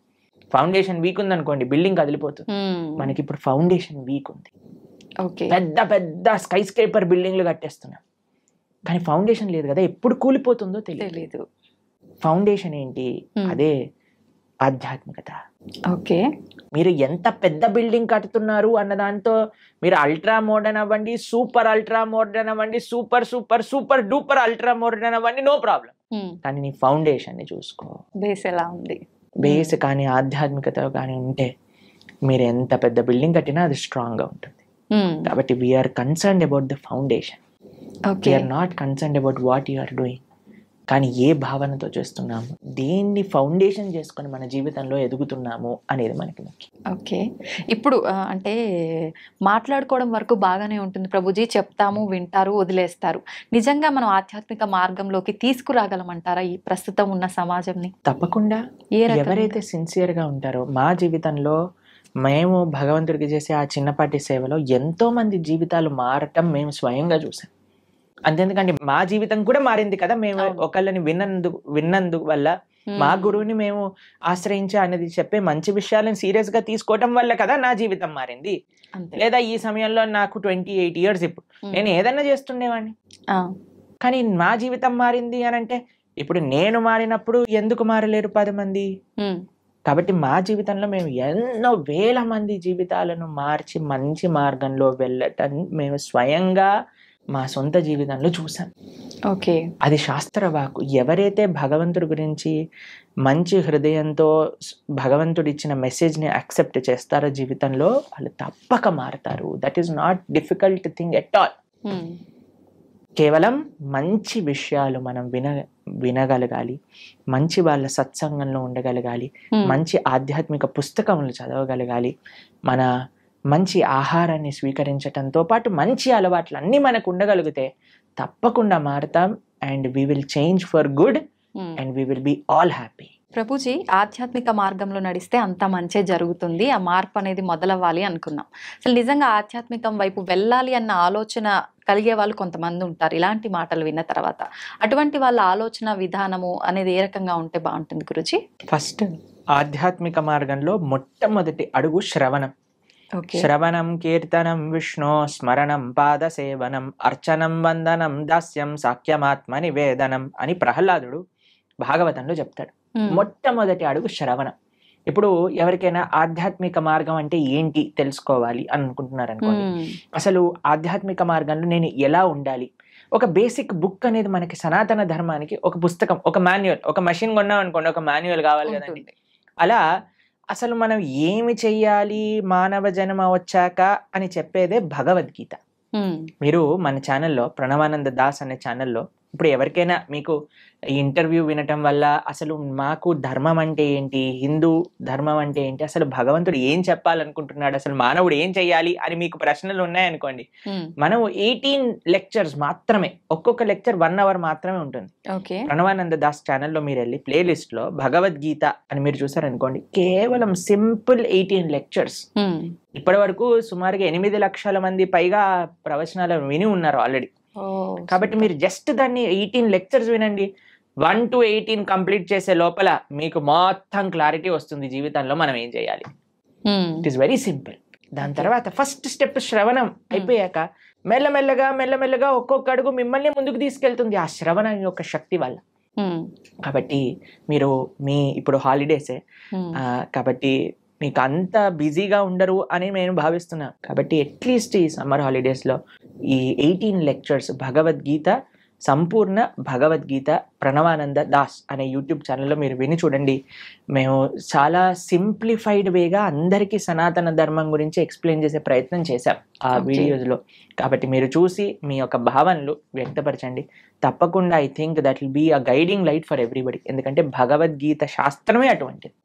Speaker 2: ఫౌండేషన్ వీక్ ఉంది అనుకోండి, బిల్డింగ్ కదిలిపోతుంది. మనకి ఇప్పుడు ఫౌండేషన్ వీక్ ఉంది. పెద్ద పెద్ద స్కై స్క్రేపర్ బిల్డింగ్లు కట్టేస్తున్నాం, కానీ ఫౌండేషన్ లేదు కదా, ఎప్పుడు కూలిపోతుందో తెలియదు. ఫౌండేషన్ ఏంటి? అదే ఆధ్యాత్మికత. మీరు ఎంత పెద్ద బిల్డింగ్ కట్టుతున్నారు అన్న దాంతో మీరు అల్ట్రా మోడర్న్ అవ్వండి, సూపర్ అల్ట్రా మోడర్న్ అవ్వండి, super super super duper ultra modern అవ్వండి, నో ప్రాబ్లం. కానీ నీ ఫౌండేషన్ ని చూసుకో,
Speaker 1: బేస్ ఎలా ఉంది.
Speaker 2: బేస్ కానీ ఆధ్యాత్మికత కానీ ఉంటే మీరు ఎంత పెద్ద బిల్డింగ్ కట్టినా అది స్ట్రాంగ్ గా ఉంటుంది. కాబట్టి we are concerned about the foundation. We are not concerned about what you are doing. కానీ ఏ భావనతో చేస్తున్నాము, దేన్ని ఫౌండేషన్ చేసుకొని మన జీవితంలో ఎదుగుతున్నాము అనేది మనకి ముఖ్యం.
Speaker 1: ఇప్పుడు అంటే మాట్లాడుకోవడం వరకు బాగానే ఉంటుంది ప్రభుజీ, చెప్తాము, వింటారు, వదిలేస్తారు. నిజంగా మనం ఆధ్యాత్మిక మార్గంలోకి తీసుకురాగలమంటారా ఈ ప్రస్తుతం ఉన్న సమాజంని?
Speaker 2: తప్పకుండా. ఎవరైతే సిన్సియర్ గా ఉంటారో, మా జీవితంలో మేము భగవంతుడికి చేసే ఆ చిన్నపాటి సేవలో ఎంతో మంది జీవితాలు మారటం మేము స్వయంగా చూసాం. అంతేందుకంటే మా జీవితం కూడా మారింది కదా, మేము ఒకళ్ళని విన్నందుకు వల్ల, మా గురువుని మేము ఆశ్రయించి అనేది చెప్పే మంచి విషయాలను సీరియస్ గా తీసుకోవటం వల్ల కదా నా జీవితం మారింది. లేదా ఈ సమయంలో నాకు 28 years, ఇప్పుడు నేను ఏదైనా చేస్తుండేవాడిని, కానీ మా జీవితం మారింది అని అంటే, ఇప్పుడు నేను మారినప్పుడు ఎందుకు మారలేరు 10 మంది? కాబట్టి మా జీవితంలో మేము ఎన్నో వేల మంది జీవితాలను మార్చి మంచి మార్గంలో వెళ్ళటం మేము స్వయంగా మా సొంత జీవితంలో చూసాం. అది శాస్త్రవాకు. ఎవరైతే భగవంతుడి గురించి మంచి హృదయంతో భగవంతుడు ఇచ్చిన మెసేజ్ ని యాక్సెప్ట్ చేస్తారో జీవితంలో, వాళ్ళు తప్పక మారతారు. That is not difficult thing at all. కేవలం మంచి విషయాలు మనం వినగలగాలి, మంచి వాళ్ళ సత్సంగంలో ఉండగలగాలి, మంచి ఆధ్యాత్మిక పుస్తకములు చదవగలగాలి, మన మంచి ఆహారాన్ని స్వీకరించటంతో పాటు మంచి అలవాట్లు అన్నీ మనకు ఉండగలిగితే తప్పకుండా మారుతాం. And we will change for good and we will be all happy.
Speaker 1: Prabhuji, ఆధ్యాత్మిక మార్గంలో నడిస్తే అంత మంచే జరుగుతుంది, ఆ మార్పు అనేది మొదలవ్వాలి అనుకున్నాం. అసలు నిజంగా ఆధ్యాత్మికం వైపు వెళ్ళాలి అన్న ఆలోచన కలిగే వాళ్ళు కొంతమంది ఉంటారు ఇలాంటి మాటలు విన్న తర్వాత. అటువంటి వాళ్ళ ఆలోచన విధానము అనేది ఏ రకంగా ఉంటే బాగుంటుంది గురుజీ?
Speaker 2: ఫస్ట్, ఆధ్యాత్మిక మార్గంలో మొట్టమొదటి అడుగు శ్రవణం. శ్రవణం కీర్తనం విష్ణు స్మరణం పాద సేవనం అర్చనం వందనం దాస్యం సాఖ్యమాత్మ నివేదనం అని ప్రహ్లాదుడు భాగవతంలో చెప్తాడు. మొట్టమొదటి అడుగు శ్రవణం. ఇప్పుడు ఎవరికైనా ఆధ్యాత్మిక మార్గం అంటే ఏంటి తెలుసుకోవాలి అని అనుకుంటున్నారు అనుకోండి, అసలు ఆధ్యాత్మిక మార్గంలో నేను ఎలా ఉండాలి, ఒక బేసిక్ బుక్ అనేది మనకి సనాతన ధర్మానికి ఒక పుస్తకం, ఒక మాన్యువల్, ఒక మెషిన్ కొన్నాం అనుకోండి ఒక మాన్యువల్ కావాలి కదండి. అలా అసలు మనం ఏమి చెయ్యాలి మానవ జన్మ వచ్చాక అని చెప్పేదే భగవద్గీత. మీరు మన ఛానల్లో ప్రణవానంద దాస్ అనే ఛానల్లో ఇప్పుడు ఎవరికైనా మీకు ఈ ఇంటర్వ్యూ వినటం వల్ల అసలు మాకు ధర్మం అంటే ఏంటి, హిందూ ధర్మం అంటే ఏంటి, అసలు భగవంతుడు ఏం చెప్పాలనుకుంటున్నాడు, అసలు మానవుడు ఏం చెయ్యాలి అని మీకు ప్రశ్నలు ఉన్నాయనుకోండి, మనం 18 లెక్చర్స్ మాత్రమే, ఒక్కొక్క లెక్చర్ 1 hour మాత్రమే ఉంటుంది. ప్రణవానంద దాస్ ఛానల్లో మీరు వెళ్ళి ప్లేలిస్ట్ లో భగవద్గీత అని మీరు చూసారనుకోండి, కేవలం సింపుల్ 18 లెక్చర్స్. ఇప్పటి వరకు సుమారుగా 8 లక్షల మంది పైగా ప్రవచనాలు విని ఉన్నారు ఆల్రెడీ. కాబట్టి మీరు జస్ట్ దాన్ని 18 లెక్చర్స్ వినండి, 1 to 18 కంప్లీట్ చేసే లోపల మీకు మొత్తం క్లారిటీ వస్తుంది జీవితంలో మనం ఏం చేయాలి. It is very simple. దాని తర్వాత ఫస్ట్ స్టెప్ శ్రవణం అయిపోయాక మెల్లమెల్లగా ఒక్కొక్క అడుగు మిమ్మల్ని ముందుకు తీసుకెళ్తుంది ఆ శ్రవణం యొక్క శక్తి వల్ల. కాబట్టి మీరు ఇప్పుడు హాలిడేసే కాబట్టి మీకు అంత బిజీగా ఉండరు అని నేను భావిస్తున్నాను. కాబట్టి అట్లీస్ట్ ఈ సమ్మర్ హాలిడేస్లో ఈ 18 లెక్చర్స్ భగవద్గీత, సంపూర్ణ భగవద్గీత ప్రణవానంద దాస్ అనే యూట్యూబ్ ఛానల్లో మీరు విని చూడండి. మేము చాలా సింప్లిఫైడ్ వేగా అందరికీ సనాతన ధర్మం గురించి ఎక్స్ప్లెయిన్ చేసే ప్రయత్నం చేశాం ఆ వీడియోస్లో. కాబట్టి మీరు చూసి మీ యొక్క భావనలు వ్యక్తపరచండి. తప్పకుండా I think that will be a guiding light for everybody. ఎందుకంటే భగవద్గీత శాస్త్రమే అటువంటిది.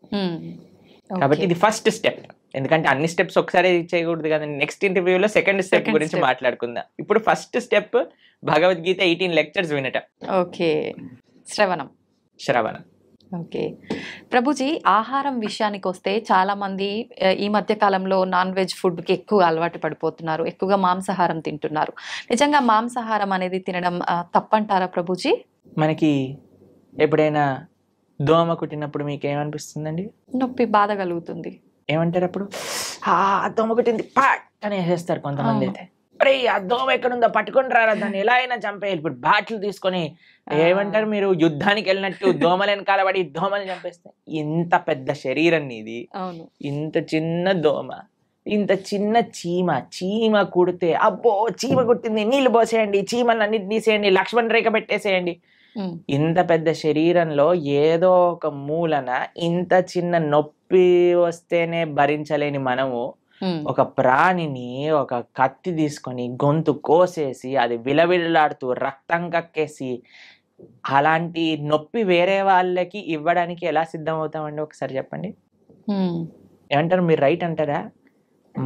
Speaker 2: కాబట్టి ఇది ఫస్ట్ స్టెప్. ఎందుకంటే అన్ని స్టెప్స్ ఒకసారి చేయకూడదు కదండి. నెక్స్ట్ ఇంటర్వ్యూలో సెకండ్ స్టెప్ గురించి మాట్లాడుకుందాం. ఇప్పుడు ఫస్ట్ స్టెప్ భగవద్గీత 18 లెక్చర్స్ వినటం.
Speaker 1: శ్రవణం. ఓకే ప్రభుజీ, ఆహారం విషయానికి వస్తే చాలా మంది ఈ మధ్య కాలంలో నాన్ వెజ్ ఫుడ్ కి ఎక్కువ అలవాటు పడిపోతున్నారు, ఎక్కువగా మాంసాహారం తింటున్నారు. నిజంగా మాంసాహారం అనేది తినడం తప్పంటారా ప్రభుజీ?
Speaker 2: మనకి ఎప్పుడైనా దోమ కుట్టినప్పుడు మీకు ఏమనిపిస్తుందండి?
Speaker 1: నొప్పి, బాధ కలుగుతుంది.
Speaker 2: ఏమంటారు అప్పుడు? దోమ కుట్టింది పాట్ అని వేసేస్తారు కొంతమంది. అయితే అరే ఆ దోమ ఎక్కడుందో పట్టుకొని రారా, దాన్ని ఎలా అయినా చంపేయాలి. ఇప్పుడు బ్యాట్లు తీసుకొని ఏమంటారు, మీరు యుద్ధానికి వెళ్ళినట్టు దోమలు వెనకాల పడి దోమలు చంపేస్తే. ఇంత పెద్ద శరీరం నీది, ఇంత చిన్న దోమ, ఇంత చిన్న చీమ కుడితే అబ్బో చీమ కుట్టింది, నీళ్లు పోసేయండి, చీమలు అన్నిటి తీసేయండి, లక్ష్మణ్ రేఖ పెట్టేసేయండి. ఇంత పెద్ద శరీరంలో ఏదో ఒక మూలన ఇంత చిన్న నొప్పి వస్తేనే భరించలేని మనము ఒక ప్రాణిని ఒక కత్తి తీసుకొని గొంతు కోసేసి అది విలవిల్లాడుతూ రక్తం కక్కేసి అలాంటి నొప్పి వేరే వాళ్ళకి ఇవ్వడానికి ఎలా సిద్ధం అవుతామండి? ఒకసారి చెప్పండి. ఏమంటారు మీరు? రైట్ అంటారా?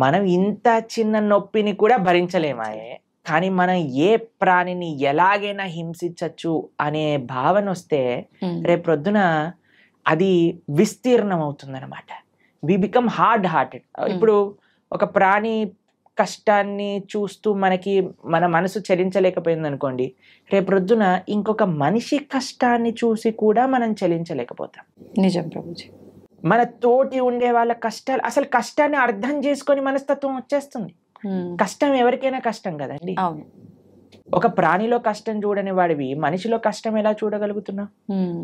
Speaker 2: మనం ఇంత చిన్న నొప్పిని కూడా భరించలేమాయే, కానీ మనం ఏ ప్రాణిని ఎలాగైనా హింసించచ్చు అనే భావన వస్తే రేపు ప్రొద్దున అది విస్తీర్ణం అవుతుంది అనమాట. We become hard hearted. ఇప్పుడు ఒక ప్రాణి కష్టాన్ని చూస్తూ మన మనసు చలించలేకపోయింది అనుకోండి, రేపు ప్రొద్దున ఇంకొక మనిషి కష్టాన్ని చూసి కూడా మనం చలించలేకపోతాం.
Speaker 1: నిజం ప్రభుజీ.
Speaker 2: మన తోటి ఉండే వాళ్ళ కష్టాలు, అసలు కష్టాన్ని అర్థం చేసుకొని మనస్తత్వం వచ్చేస్తుంది. కష్టం ఎవరికైనా కష్టం కదండి. ఒక ప్రాణిలో కష్టం చూడని వాడివి మనిషిలో కష్టం ఎలా చూడగలుగుతున్నావు?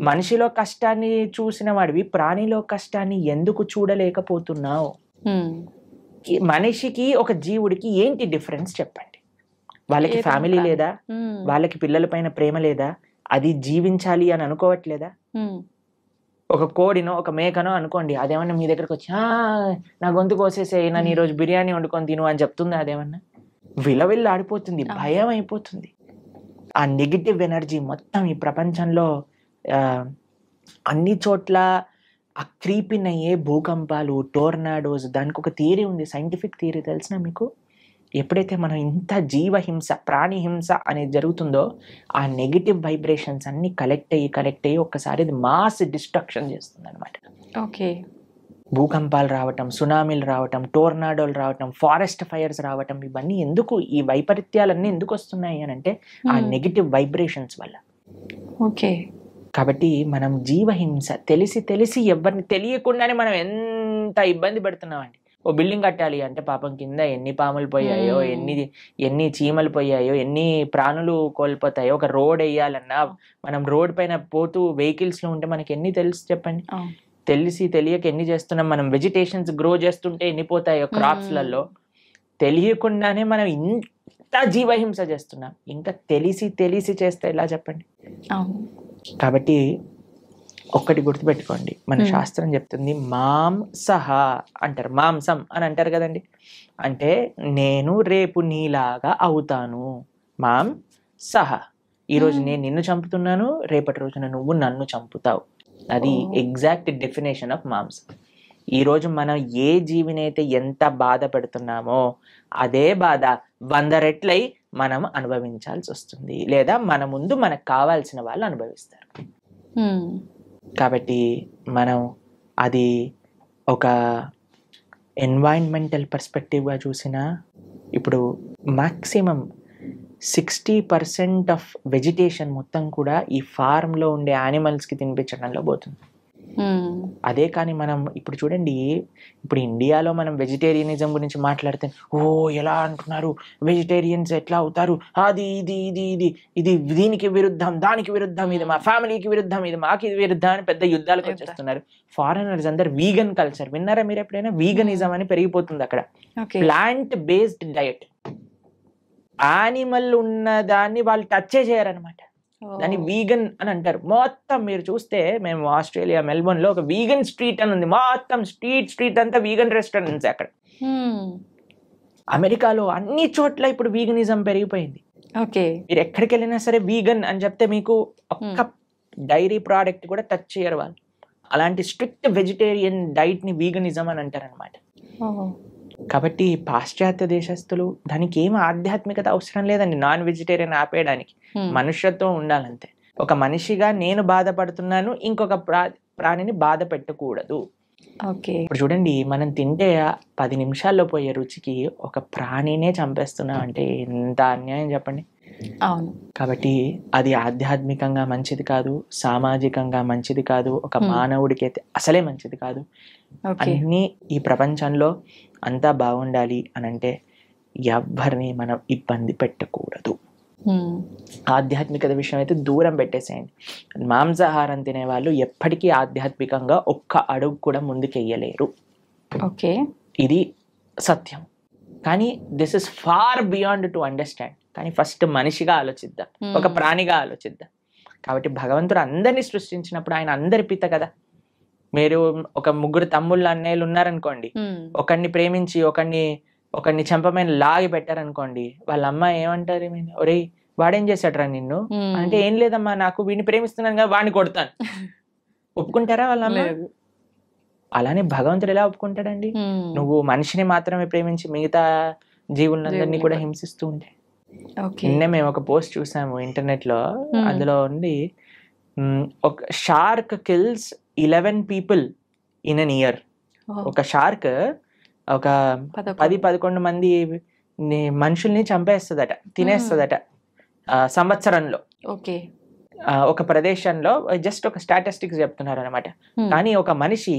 Speaker 2: మనిషిలో కష్టాన్ని చూసిన వాడివి ప్రాణిలో కష్టాన్ని ఎందుకు చూడలేకపోతున్నావు? మనిషికి ఒక జీవుడికి ఏంటి డిఫరెన్స్ చెప్పండి? వాళ్ళకి ఫ్యామిలీ లేదా? వాళ్ళకి పిల్లల పైన ప్రేమ లేదా? అది జీవించాలి అని అనుకోవట్లేదా? ఒక కోడినో ఒక మేకనో అనుకోండి, అదేమన్నా మీ దగ్గరకు వచ్చి నా గొంతు కోసేసే, నన్ను ఈరోజు బిర్యానీ వండుకొని తిను అని చెప్తుంది. అదేమన్నా విలవిల్లు ఆడిపోతుంది, భయం అయిపోతుంది. ఆ నెగిటివ్ ఎనర్జీ మొత్తం ఈ ప్రపంచంలో అన్ని చోట్ల ఆ క్రీపిన్ అయ్యే భూకంపాలు, టోర్నాడోస్, దానికి ఒక థియరీ ఉంది, సైంటిఫిక్ థియరీ తెలిసిన మీకు. ఎప్పుడైతే మనం ఇంత జీవహింస, ప్రాణి హింస అనేది జరుగుతుందో ఆ నెగిటివ్ వైబ్రేషన్స్ అన్ని కలెక్ట్ అయ్యి ఒక్కసారి అది మాస్ డిస్ట్రక్షన్ చేస్తుంది అనమాట. భూకంపాలు రావటం, సునామీలు రావటం, టోర్నాడోలు రావటం, ఫారెస్ట్ ఫైర్స్ రావటం, ఇవన్నీ ఎందుకు, ఈ వైపరీత్యాలన్నీ ఎందుకు వస్తున్నాయి అని అంటే ఆ నెగిటివ్ వైబ్రేషన్స్ వల్ల. కాబట్టి మనం జీవహింస తెలిసి ఎవరిని తెలియకుండానే మనం ఎంత ఇబ్బంది పెడుతున్నామండి. ఓ బిల్డింగ్ కట్టాలి అంటే పాపం కింద ఎన్ని పాములు పోయాయో, ఎన్ని చీమలు పోయాయో, ఎన్ని ప్రాణులు కోల్పోతాయో. ఒక రోడ్ వేయాలన్నా మనం రోడ్ పైన పోతూ వెహికల్స్ లో ఉంటే మనకి ఎన్ని తెలుసు చెప్పండి? తెలిసి తెలియక ఎన్ని చేస్తున్నాం మనం. వెజిటేషన్స్ గ్రో చేస్తుంటే ఎన్ని పోతాయో క్రాప్స్లలో, తెలియకుండానే మనం ఇంత జీవహింస చేస్తున్నాం. ఇంకా తెలిసి తెలిసి చేస్తే ఎలా చెప్పండి. కాబట్టి ఒక్కటి గుర్తుపెట్టుకోండి, మన శాస్త్రం చెప్తుంది మాంసహ అంటారు, మాంసం అని అంటారు కదండి. అంటే నేను రేపు నీలాగా అవుతాను. మాంసహ, ఈరోజు నేను నిన్ను చంపుతున్నాను, రేపటి రోజున నువ్వు నన్ను చంపుతావు. అది ఎగ్జాక్ట్ డెఫినేషన్ ఆఫ్ మాంసం. ఈరోజు మనం ఏ జీవినైతే ఎంత బాధ పెడుతున్నామో అదే బాధ 100 రెట్లై మనం అనుభవించాల్సి వస్తుంది, లేదా మన ముందు మనకు కావాల్సిన వాళ్ళు అనుభవిస్తారు. కాబట్టి మనం అది ఒక ఎన్వైరన్మెంటల్ పర్స్పెక్టివ్గా చూసినా, ఇప్పుడు మ్యాక్సిమం 60% ఆఫ్ వెజిటేషన్ మొత్తం కూడా ఈ ఫార్మ్లో ఉండే యానిమల్స్కి తినిపించడంలో పోతుంది. అదే కానీ మనం ఇప్పుడు చూడండి, ఇప్పుడు ఇండియాలో మనం వెజిటేరియనిజం గురించి మాట్లాడితే ఎలా అంటున్నారు, వెజిటేరియన్స్ ఎట్లా అవుతారు, అది ఇది ఇది ఇది ఇది దీనికి విరుద్ధం, దానికి విరుద్ధం, ఇది మా ఫ్యామిలీకి విరుద్ధం, ఇది మాకు ఇది విరుద్ధం అని పెద్ద యుద్ధాలకు వచ్చేస్తున్నారు. ఫారినర్స్ అందరు వీగన్ కల్చర్ విన్నారా మీరు ఎప్పుడైనా? వీగనిజం అని పెరిగిపోతుంది అక్కడ. ప్లాంట్ బేస్డ్ డయట్, యానిమల్ ఉన్న దాన్ని వాళ్ళు టచ్చే చేయరనమాట, దాన్ని వీగన్ అని అంటారు. మొత్తం మీరు చూస్తే, మేము ఆస్ట్రేలియా మెల్బోర్న్ లో ఒక వీగన్ స్ట్రీట్ అని ఉంది, మొత్తం స్ట్రీట్ అంతా వీగన్ రెస్టారెంట్స్ అక్కడ. అమెరికాలో అన్ని చోట్ల ఇప్పుడు వీగనిజం పెరిగిపోయింది. మీరు ఎక్కడికి వెళ్ళినా సరే వీగన్ అని చెప్తే మీకు ఒక్క డైరీ ప్రోడక్ట్ కూడా టచ్ చేయరు వాళ్ళు. అలాంటి స్ట్రిక్ట్ వెజిటేరియన్ డైట్ ని వీగనిజం అని అంటారు అనమాట. కాబట్టి పాశ్చాత్య దేశస్తులు, దానికి ఏం ఆధ్యాత్మికత అవసరం లేదండి నాన్ వెజిటేరియన్ ఆపేయడానికి, మనుష్యత్వం ఉండాలంతే. ఒక మనిషిగా నేను బాధపడుతున్నాను, ఇంకొక ప్రాణిని బాధ పెట్టకూడదు. ఇప్పుడు చూడండి, మనం తింటే 10 నిమిషాల్లో పోయే రుచికి ఒక ప్రాణినే చంపేస్తున్నాం అంటే ఎంత అన్యాయం చెప్పండి. కాబట్టి అది ఆధ్యాత్మికంగా మంచిది కాదు, సామాజికంగా మంచిది కాదు, ఒక మానవుడికి అయితే అసలే మంచిది కాదు. అన్ని ఈ ప్రపంచంలో అంతా బాగుండాలి అని అంటే ఎవరిని మనం ఇబ్బంది పెట్టకూడదు. ఆధ్యాత్మికత విషయం అయితే దూరం పెట్టేసేయండి. మాంసాహారం తినే వాళ్ళు ఎప్పటికీ ఆధ్యాత్మికంగా ఒక్క అడుగు కూడా ముందుకెయ్యలేరు. ఇది సత్యం. కానీ this is far beyond to understand. కానీ ఫస్ట్ మనిషిగా ఆలోచిద్దాం, ఒక ప్రాణిగా ఆలోచిద్దాం. కాబట్టి భగవంతుడు అందరినీ సృష్టించినప్పుడు ఆయన అందరి పిత కదా. మీరు ఒక 3 తమ్ముళ్ళు అన్నయ్యలు ఉన్నారనుకోండి, ఒకరిని ప్రేమించి ఒకరిని చెంపమైన లాగి పెట్టారనుకోండి, వాళ్ళ అమ్మ ఏమంటారు, ఒరేయ్ వాడేం చేశాడు రా నిన్ను అంటే, ఏం లేదమ్మా నాకు వీడిని ప్రేమిస్తున్నాను కదా వాడిని కొడతాను. ఒప్పుకుంటారా వాళ్ళ అమ్మ? అలానే భగవంతుడు ఎలా ఒప్పుకుంటాడండి? నువ్వు మనిషిని మాత్రమే ప్రేమించి మిగతా జీవులందరినీ కూడా హింసిస్తూ ఉంటే. నిన్న మేము ఒక పోస్ట్ చూసాము ఇంటర్నెట్ లో, అందులో ఉంది ఒక shark kills 11 people in an year. ఒక షార్క్ ఒక 10-11 మంది మనుషుల్ని చంపేస్తుందట, తినేస్తుందట సంవత్సరంలో. ఒక ప్రదేశంలో జస్ట్ ఒక స్టాటిస్టిక్స్ చెప్తున్నారు అనమాట. కానీ ఒక మనిషి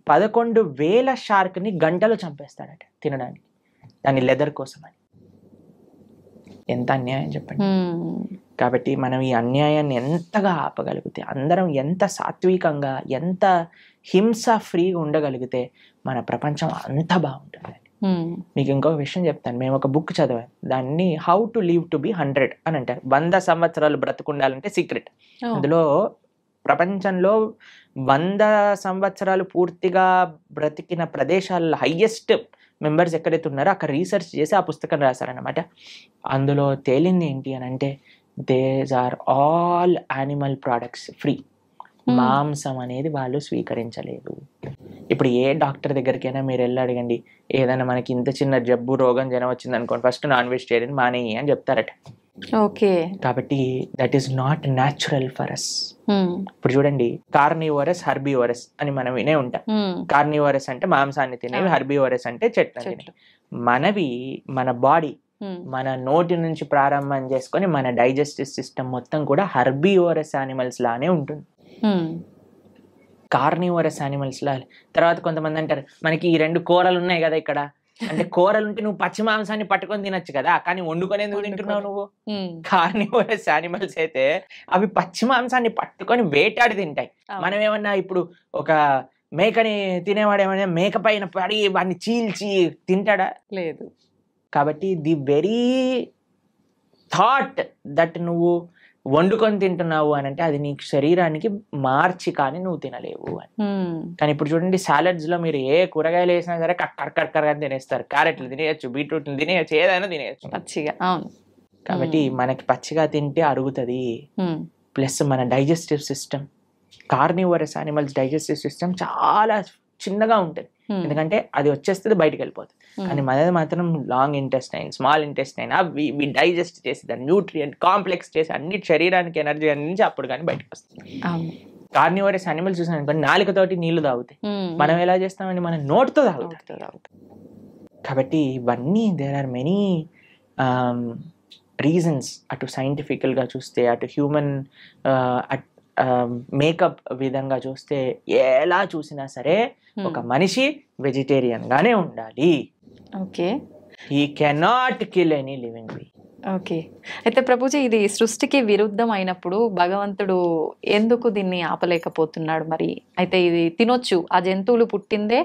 Speaker 2: 11,000 షార్క్ ని గంటలో చంపేస్తాడట తినడానికి, దాని లెదర్ కోసం అని. ఎంత అన్యాయం చెప్పండి. కాబట్టి మనం ఈ అన్యాయాన్ని ఎంతగా ఆపగలిగితే, అందరం ఎంత సాత్వికంగా, ఎంత హింస ఫ్రీగా ఉండగలిగితే మన ప్రపంచం అంత బాగుంటుంది. మీకు ఇంకొక విషయం చెప్తాను. మేము ఒక బుక్ చదివాం, దాన్ని how to live to be 100 అని అంటారు. 100 సంవత్సరాలు బ్రతుకుండాలంటే సీక్రెట్. అందులో ప్రపంచంలో 100 సంవత్సరాలు పూర్తిగా బ్రతికిన ప్రదేశాల్లో హైయెస్ట్ మెంబర్స్ ఎక్కడైతే ఉన్నారో అక్కడ రీసెర్చ్ చేసి ఆ పుస్తకం రాశారనమాట. అందులో తేలింది ఏంటి అని అంటే, these are all animal products free. మాంసం అనేది వాళ్ళు స్వీకరించలేదు. ఇప్పుడు ఏ డాక్టర్ దగ్గరికైనా మీరు వెళ్ళి అడగండి, ఏదైనా మనకి ఇంత చిన్న జబ్బు రోగం జనం వచ్చింది అనుకోండి, ఫస్ట్ నాన్ వెజిటేరియన్ మానేయి అని చెప్తారట. కాబట్టి that is not natural for us. ఇప్పుడు చూడండి, కార్నివోరస్, హర్బివోరస్ అని మనం వినే ఉంటాం. కార్నివోరస్ అంటే మాంసాన్ని తినేవి, హర్బివోరస్ అంటే చెట్లను తినేవి. మనవి మన బాడీ మన నోటి నుంచి ప్రారంభం చేసుకొని మన డైజెస్టివ్ సిస్టమ్ మొత్తం కూడా హర్బివోరస్ యానిమల్స్ లానే ఉంటుంది, కార్నివోరస్ యానిమల్స్ లా. తర్వాత కొంతమంది అంటారు, మనకి ఈ 2 కూరలు ఉన్నాయి కదా ఇక్కడ, అంటే కూరలు ఉంటే నువ్వు పచ్చి మాంసాన్ని పట్టుకొని తినొచ్చు కదా, కానీ వండుకొని ఎందుకు తింటున్నావు నువ్వు? కార్నివోరస్ యానిమల్స్ అయితే అవి పచ్చి మాంసాన్ని పట్టుకొని వేటాడి తింటాయి. మనం ఏమన్నా ఇప్పుడు ఒక మేకని తినేవాడు ఏమన్నా మేక పైన పడి వాడిని చీల్చి తింటాడా?
Speaker 1: లేదు.
Speaker 2: కాబట్టి ది వెరీ థాట్ దట్ నువ్వు వండుకొని తింటున్నావు అని అంటే అది నీ శరీరానికి మార్చి కానీ నువ్వు తినలేవు అని. కానీ ఇప్పుడు చూడండి, సాలడ్స్ లో మీరు ఏ కూరగాయలు వేసినా సరే కక్కర్ అని తినేస్తారు. క్యారెట్లు తినేయచ్చు, బీట్రూట్లు తినేయచ్చు, ఏదైనా తినేయచ్చు
Speaker 1: పచ్చిగా.
Speaker 2: కాబట్టి మనకి పచ్చిగా తింటే అరుగుతుంది. ప్లస్ మన digestive system, carnivorous animals digestive system చాలా చిన్నగా ఉంటుంది, ఎందుకంటే అది వచ్చేస్తుంది బయటకు వెళ్ళిపోతుంది. కానీ మనది మాత్రం లాంగ్ ఇంటెస్టైన్, స్మాల్ ఇంటెస్టైన్, అవి డైజెస్ట్ చేసి దాన్ని న్యూట్రియంట్ కాంప్లెక్స్ చేసి అన్ని శరీరానికి ఎనర్జీ అందించి అప్పుడు కానీ బయటకు వస్తుంది. కార్నివోరస్ యానిమల్స్ చూసాను నాలుకతోటి నీళ్లు తాగుతాయి, మనం ఎలా చేస్తామండి? మనం నోటితో తాగుతాం. కాబట్టి ఇవన్నీ దేర్ ఆర్ మెనీ రీజన్స్, అటు సైంటిఫికల్ గా చూస్తే, అటు హ్యూమన్ మేకప్ విధంగా చూస్తే, ఎలా చూసినా సరే ఒక మనిషి వెజిటేరియన్ గానే ఉండాలి.
Speaker 1: Okay,
Speaker 2: he cannot kill any living being.
Speaker 1: Okay, అయితే ప్రభుజీ ఇది సృష్టికి విరుద్ధం అయినప్పుడు భగవంతుడు ఎందుకు దీన్ని ఆపలేకపోతున్నాడు మరి? అయితే ఇది తినొచ్చు, ఆ జంతువులు పుట్టిందే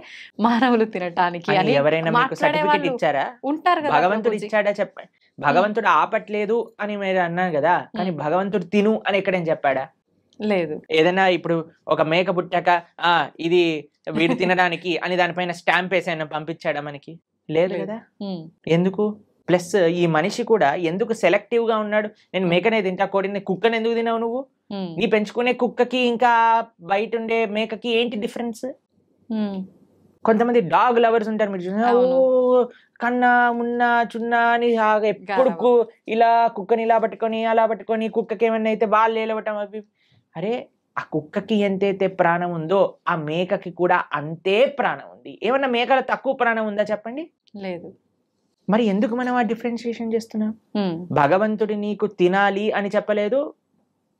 Speaker 1: మానవులు తినటానికి అని
Speaker 2: ఎవరైనా మీకు సర్టిఫికెట్ ఇచ్చారా?
Speaker 1: ఉంటారు కదా,
Speaker 2: భగవంతుడు ఇచ్చాడా చెప్పండి. భగవంతుడు ఆపట్లేదు అని మీరు అన్నారు కదా, కానీ భగవంతుడు తిను అని ఎక్కడేం చెప్పాడా?
Speaker 1: లేదు.
Speaker 2: ఏదైనా ఇప్పుడు ఒక మేక పుట్టాక ఇది వీడు తినడానికి అని దానిపైన స్టాంప్ వేసి ఆయన పంపించాడా మనకి? లేదు కదా. ఎందుకు? ప్లస్ ఈ మనిషి కూడా ఎందుకు సెలెక్టివ్ గా ఉన్నాడు? నేను మేకనే తింటా, కోడిని, కుక్కని ఎందుకు తినావు నువ్వు? నీ పెంచుకునే కుక్కకి ఇంకా బయట ఉండే మేకకి ఏంటి డిఫరెన్స్? కొంతమంది డాగ్ లవర్స్ ఉంటారు, మీరు చూసిన కన్నా మున్నా చున్నా అని ఎప్పుడు ఇలా కుక్కని ఇలా పట్టుకొని అలా పట్టుకొని కుక్కకి ఏమన్నా అయితే వాళ్ళు ఏలవటం అవి. అరే, ఆ కుక్కకి ఎంతైతే ప్రాణం ఉందో ఆ మేకకి కూడా అంతే ప్రాణం ఉంది. ఏమన్నా మేకల తక్కువ ప్రాణం ఉందా చెప్పండి?
Speaker 1: లేదు.
Speaker 2: మరి ఎందుకు మనం ఆ డిఫరెన్షియేషన్ చేస్తున్నాం? భగవంతుడు నీకు తినాలి అని చెప్పలేదు,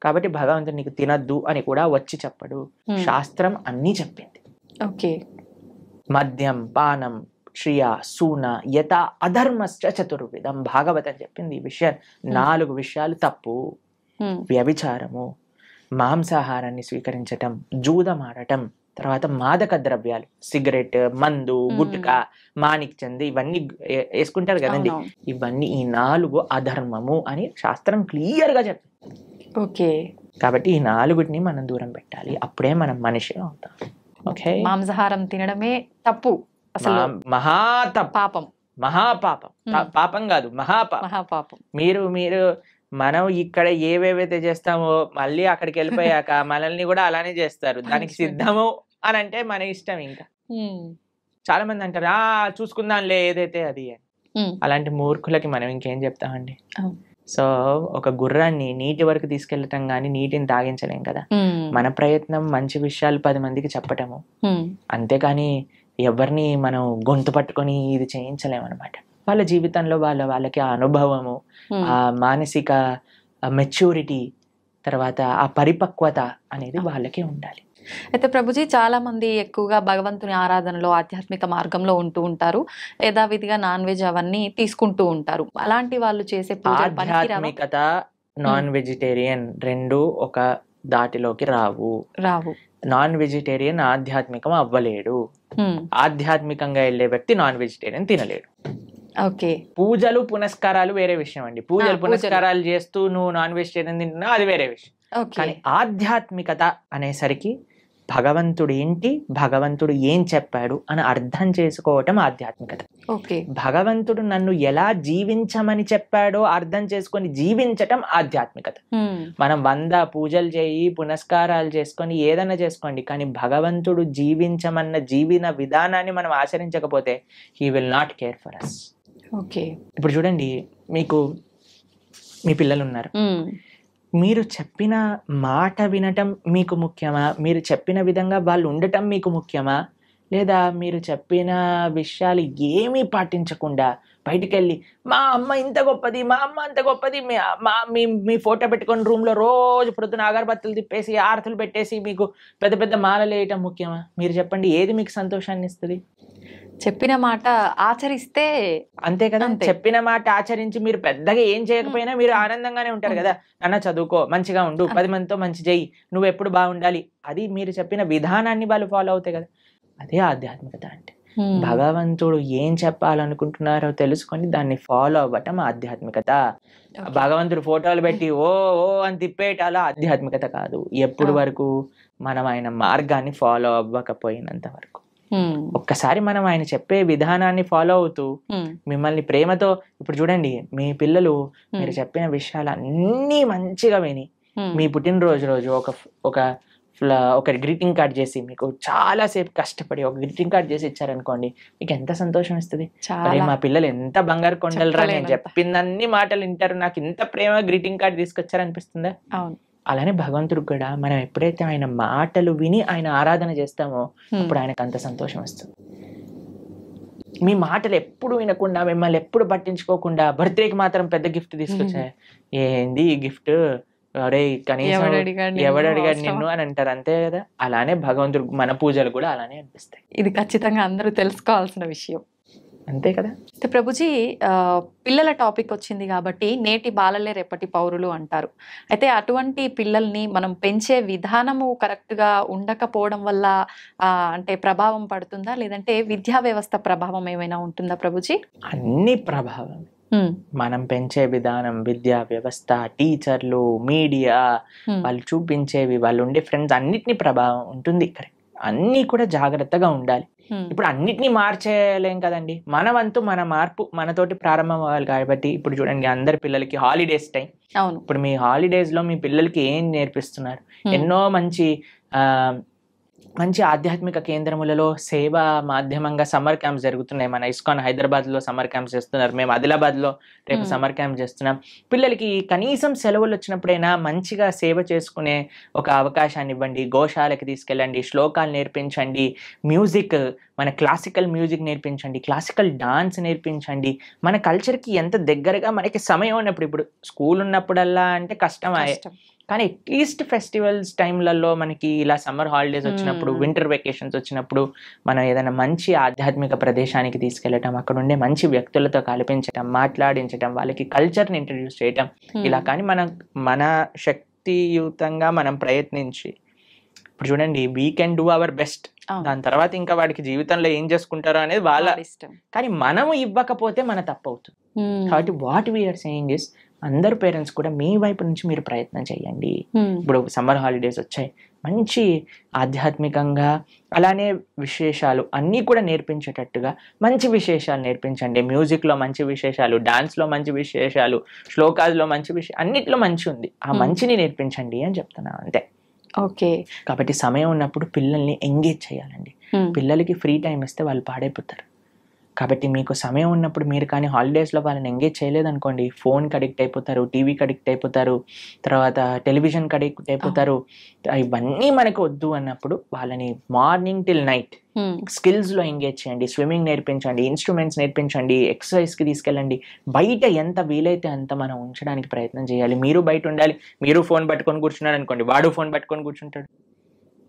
Speaker 2: కాబట్టి భగవంతుడు నీకు తినద్దు అని కూడా వచ్చి చెప్పడు. శాస్త్రం అన్నీ చెప్పింది.
Speaker 1: ఓకే,
Speaker 2: మద్యం, పానం, శ్రియ, సూన, యత, అధర్మశ్చ చతుర్విధం. భాగవతం చెప్పింది ఈ విషయం. 4 విషయాలు తప్పు. వ్యభిచారము, మాంసాహారాన్ని స్వీకరించటం, జూదమాడటం, తర్వాత మాదక ద్రవ్యాలు, సిగరెట్, మందు, గుట్కా, మాణిక్ చంద్ ఇవన్నీ వేసుకుంటారు కదండి, ఇవన్నీ ఈ 4 అధర్మము అని శాస్త్రం క్లియర్ గా చెప్పింది.
Speaker 1: ఓకే,
Speaker 2: కాబట్టి ఈ 4ని మనం దూరం పెట్టాలి, అప్పుడే మనం మనిషిగా అవుతాం. ఓకే,
Speaker 1: మాంసాహారం తినడమే తప్పు, అసలు
Speaker 2: పాపం, మహాపాపం. పాపం కాదు, మహాపాపం. మీరు మనం ఇక్కడ ఏవేవైతే చేస్తామో మళ్ళీ అక్కడికి వెళ్ళిపోయాక మనల్ని కూడా అలానే చేస్తారు. దానికి సిద్ధము అని అంటే మన ఇష్టం. ఇంకా చాలా మంది అంటారు చూసుకుందాంలే ఏదైతే అది అని. అలాంటి మూర్ఖులకి మనం ఇంకేం చెప్తామండి? సో ఒక గుర్రాన్ని నీటి వరకు తీసుకెళ్ళటం గానీ నీటిని తాగించలేం కదా. మన ప్రయత్నం మంచి విషయాలు 10 మందికి చెప్పటము, అంతేకాని ఎవరిని మనం గొంతు పట్టుకొని ఇది చేయించలేమన్నమాట. వాళ్ళ జీవితంలో వాళ్ళకి ఆ అనుభవము, ఆ మానసిక మెచ్యూరిటీ, తర్వాత ఆ పరిపక్వత అనేది వాళ్ళకే ఉండాలి.
Speaker 1: అయితే ప్రభుజీ, చాలా మంది ఎక్కువగా భగవంతుని ఆరాధనలో ఆధ్యాత్మిక మార్గంలో ఉంటూ ఉంటారు, యథావిధిగా నాన్ వెజ్ అవన్నీ తీసుకుంటూ ఉంటారు. అలాంటి వాళ్ళు చేసే
Speaker 2: ఆధ్యాత్మికత, నాన్ వెజిటేరియన్ రెండు ఒక దాటిలోకి రావు. నాన్ వెజిటేరియన్ ఆధ్యాత్మికం అవ్వలేడు. ఆధ్యాత్మికంగా వెళ్ళే వ్యక్తి నాన్ వెజిటేరియన్ తినలేడు.
Speaker 1: ఓకే,
Speaker 2: పూజలు పునస్కారాలు వేరే విషయం అండి. పూజలు పునస్కారాలు చేస్తూ నువ్వు నాన్ వెజిటేరియన్ తింటున్నావు, అది వేరే విషయం. కానీ ఆధ్యాత్మికత అనేసరికి భగవంతుడు ఏంటి, భగవంతుడు ఏం చెప్పాడు అని అర్థం చేసుకోవటం ఆధ్యాత్మికత. భగవంతుడు నన్ను ఎలా జీవించమని చెప్పాడో అర్థం చేసుకొని జీవించటం ఆధ్యాత్మికత. మనం 100 పూజలు చేయి, పునస్కారాలు చేసుకొని ఏదైనా చేసుకోండి, కానీ భగవంతుడు జీవించమన్న జీవన విధానాన్ని మనం ఆచరించకపోతే he will not care for us. ఇప్పుడు చూడండి, మీకు మీ పిల్లలు ఉన్నారు, మీరు చెప్పిన మాట వినటం మీకు ముఖ్యమా? మీరు చెప్పిన విధంగా వాళ్ళు ఉండటం మీకు ముఖ్యమా? లేదా మీరు చెప్పిన విషయాలు ఏమీ పాటించకుండా బయటికి వెళ్ళి మా అమ్మ ఇంత గొప్పది, మా అమ్మ అంత గొప్పది, మీ ఫోటో పెట్టుకొని రూమ్లో రోజు పొద్దున అగరబత్తులు తిప్పేసి ఆరతులు పెట్టేసి మీకు పెద్ద పెద్ద మాలలు వేయటం ముఖ్యమా? మీరు చెప్పండి, ఏది మీకు సంతోషాన్ని ఇస్తుంది?
Speaker 1: చెప్పిన మాట ఆచరిస్తే
Speaker 2: అంతే కదా. చెప్పిన మాట ఆచరించి మీరు పెద్దగా ఏం చేయకపోయినా మీరు ఆనందంగానే ఉంటారు కదా. నాన్న చదువుకో, మంచిగా ఉండు, 10 మందితో మంచి చెయ్యి, నువ్వు ఎప్పుడు బాగుండాలి, అది మీరు చెప్పిన విధానాన్ని వాళ్ళు ఫాలో అవుతాయి కదా. అదే ఆధ్యాత్మికత అంటే. భగవంతుడు ఏం చెప్పాలనుకుంటున్నారో తెలుసుకొని దాన్ని ఫాలో అవ్వటం ఆధ్యాత్మికత. భగవంతుడు ఫోటోలు పెట్టి ఓ ఓ అని తిప్పేటాల ఆధ్యాత్మికత కాదు. ఎప్పుడు వరకు మనం ఆయన మార్గాన్ని ఫాలో అవ్వకపోయినంత వరకు. ఒక్కసారి మనం ఆయన చెప్పే విధానాన్ని ఫాలో అవుతూ మిమ్మల్ని ప్రేమతో, ఇప్పుడు చూడండి మీ పిల్లలు మీరు చెప్పిన విషయాలు అన్నీ మంచిగా విని మీ పుట్టినరోజు రోజు ఒక గ్రీటింగ్ కార్డ్ చేసి మీకు చాలా సేపు కష్టపడి ఒక గ్రీటింగ్ కార్డ్ చేసి ఇచ్చారనుకోండి, మీకు ఎంత సంతోషం ఇస్తుంది. మా పిల్లలు ఎంత బంగారు కొండలరా, నేను చెప్పిందన్ని మాటలు వింటారు, నాకు ఇంత ప్రేమ గ్రీటింగ్ కార్డ్ తీసుకొచ్చారనిపిస్తుందా? అలానే భగవంతుడు కూడా మనం ఎప్పుడైతే ఆయన మాటలు విని ఆయన ఆరాధన చేస్తామో అప్పుడు ఆయనకు అంత సంతోషం వస్తుంది. మీ మాటలు ఎప్పుడు వినకుండా, మిమ్మల్ని ఎప్పుడు పట్టించుకోకుండా బర్త్డేకి మాత్రం పెద్ద గిఫ్ట్ తీసుకొచ్చాయి, ఏంది ఈ గిఫ్ట్, అరే కనీసం ఎవడు అడిగాడు నిన్ను అని అంటారు, అంతే కదా. అలానే భగవంతుడు మన పూజలు కూడా అలానే అనిపిస్తాయి.
Speaker 1: ఇది ఖచ్చితంగా అందరూ తెలుసుకోవాల్సిన విషయం,
Speaker 2: అంతే కదా.
Speaker 1: అయితే ప్రభుజీ, పిల్లల టాపిక్ వచ్చింది కాబట్టి నేటి బాలలే రేపటి పౌరులు అంటారు. అయితే అటువంటి పిల్లల్ని మనం పెంచే విధానము కరెక్ట్గా ఉండకపోవడం వల్ల అంటే ప్రభావం పడుతుందా, లేదంటే విద్యా వ్యవస్థ ప్రభావం ఏమైనా ఉంటుందా ప్రభుజీ?
Speaker 2: అన్ని ప్రభావం. మనం పెంచే విధానం, విద్యా వ్యవస్థ, టీచర్లు, మీడియా, వాళ్ళు చూపించేవి, వాళ్ళు ఉండే ఫ్రెండ్స్, అన్నిటినీ ప్రభావం ఉంటుంది. కరెక్ట్, అన్నీ కూడా జాగ్రత్తగా ఉండాలి. ఇప్పుడు అన్నిటినీ మార్చేయలేం కదండి. మన వంతు మన మార్పు మనతోటి ప్రారంభం అవ్వాలి. కాబట్టి ఇప్పుడు చూడండి, అందరి పిల్లలకి హాలిడేస్ టైం. ఇప్పుడు మీ హాలిడేస్ లో మీ పిల్లలకి ఏం నేర్పిస్తున్నారు? ఎన్నో మంచి ఆధ్యాత్మిక కేంద్రములలో సేవా మాధ్యమంగా సమ్మర్ క్యాంప్స్ జరుగుతున్నాయి. మన ఇస్కాన్ హైదరాబాద్ లో సమ్మర్ క్యాంప్స్ చేస్తున్నారు, మేము ఆదిలాబాద్ లో రేపు సమ్మర్ క్యాంప్ చేస్తున్నాం. పిల్లలకి కనీసం సెలవులు వచ్చినప్పుడైనా మంచిగా సేవ చేసుకునే ఒక అవకాశాన్ని ఇవ్వండి. గోశాలకి తీసుకెళ్ళండి, శ్లోకాలు నేర్పించండి, మ్యూజిక్, మన క్లాసికల్ మ్యూజిక్ నేర్పించండి, క్లాసికల్ డాన్స్ నేర్పించండి. మన కల్చర్కి ఎంత దగ్గరగా మనకి సమయం ఉన్నప్పుడు, ఇప్పుడు స్కూల్ ఉన్నప్పుడల్లా అంటే కష్టమే, కానీ అట్లీస్ట్ ఫెస్టివల్స్ టైంలలో మనకి ఇలా సమ్మర్ హాలిడేస్ వచ్చినప్పుడు, వింటర్ వెకేషన్స్ వచ్చినప్పుడు మనం ఏదైనా మంచి ఆధ్యాత్మిక ప్రదేశానికి తీసుకెళ్ళటం, అక్కడ ఉండే మంచి వ్యక్తులతో కల్పించటం, మాట్లాడించటం, వాళ్ళకి కల్చర్ని ఇంట్రడ్యూస్ చేయటం, ఇలా కానీ మన శక్తియుతంగా మనం ప్రయత్నించి, ఇప్పుడు చూడండి we can do our best. దాని తర్వాత ఇంకా వాడికి జీవితంలో ఏం చేసుకుంటారో అనేది వాళ్ళ ఇష్టం. కానీ మనము ఇవ్వకపోతే మన తప్పు అవుతుంది. కాబట్టి వాట్ వీఆర్ సేయింగ్ ఇస్, అందరు పేరెంట్స్ కూడా మీ వైపు నుంచి మీరు ప్రయత్నం చేయండి. ఇప్పుడు సమ్మర్ హాలిడేస్ వచ్చాయి, మంచి ఆధ్యాత్మికంగా అలానే విశేషాలు అన్నీ కూడా నేర్పించేటట్టుగా మంచి విశేషాలు నేర్పించండి. మ్యూజిక్లో మంచి విశేషాలు, డాన్స్లో మంచి విశేషాలు, శ్లోకాల్లో మంచి విషయం, అన్నిట్లో మంచి ఉంది, ఆ మంచిని నేర్పించండి అని చెప్తున్నాను, అంతే.
Speaker 1: ఓకే.
Speaker 2: కాబట్టి సమయం ఉన్నప్పుడు పిల్లల్ని ఎంగేజ్ చేయాలండి. పిల్లలకి ఫ్రీ టైం ఇస్తే వాళ్ళు పాడైపోతారు. కాబట్టి మీకు సమయం ఉన్నప్పుడు మీరు కానీ హాలిడేస్లో వాళ్ళని ఎంగేజ్ చేయలేదనుకోండి, ఫోన్కి అడిక్ట్ అయిపోతారు, టీవీకి అడిక్ట్ అయిపోతారు, తర్వాత టెలివిజన్కి అడిక్ట్ అయిపోతారు. ఇవన్నీ మనకు వద్దు అన్నప్పుడు వాళ్ళని మార్నింగ్ టిల్ నైట్ స్కిల్స్లో ఎంగేజ్ చేయండి. స్విమ్మింగ్ నేర్పించండి, ఇన్స్ట్రుమెంట్స్ నేర్పించండి, ఎక్సర్సైజ్కి తీసుకెళ్ళండి. బయట ఎంత వీలైతే అంత మనం ఉంచడానికి ప్రయత్నం చేయాలి. మీరు బయట ఉండాలి. మీరు ఫోన్ పట్టుకొని కూర్చున్నారు అనుకోండి, వాడు ఫోన్ పట్టుకొని కూర్చుంటాడు.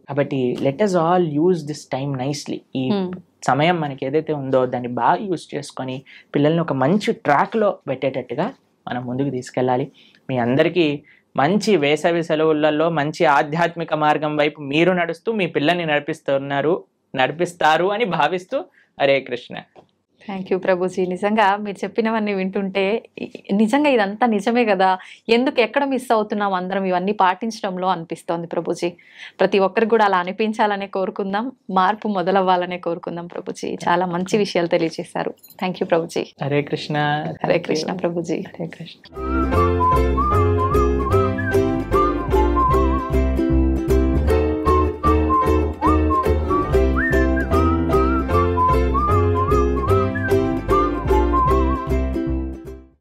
Speaker 2: కాబట్టి let us all use this time nicely. ఈ సమయం మనకి ఏదైతే ఉందో దాన్ని బాగా యూజ్ చేసుకొని పిల్లల్ని ఒక మంచి ట్రాక్లో పెట్టేటట్టుగా మనం ముందుకు తీసుకెళ్ళాలి. మీ అందరికీ మంచి వేసవి సెలవులలో మంచి ఆధ్యాత్మిక మార్గం వైపు మీరు నడుస్తూ మీ పిల్లల్ని నడిపిస్తారు అని భావిస్తూ, హరే కృష్ణ.
Speaker 1: Thank you Prabhuji. నిజంగా మీరు చెప్పినవన్నీ వింటుంటే నిజంగా ఇదంతా నిజమే కదా, ఎందుకు ఎక్కడ మిస్ అవుతున్నాం అందరం ఇవన్నీ పాటించడంలో అనిపిస్తోంది ప్రభుజీ. ప్రతి ఒక్కరికి కూడా అలా అనిపించాలనే కోరుకుందాం, మార్పు మొదలవ్వాలనే కోరుకుందాం ప్రభుజీ. చాలా మంచి విషయాలు తెలియజేశారు. Thank you Prabhuji.
Speaker 2: హరే కృష్ణ.
Speaker 1: హరే కృష్ణ ప్రభుజీ.
Speaker 2: హరే కృష్ణ.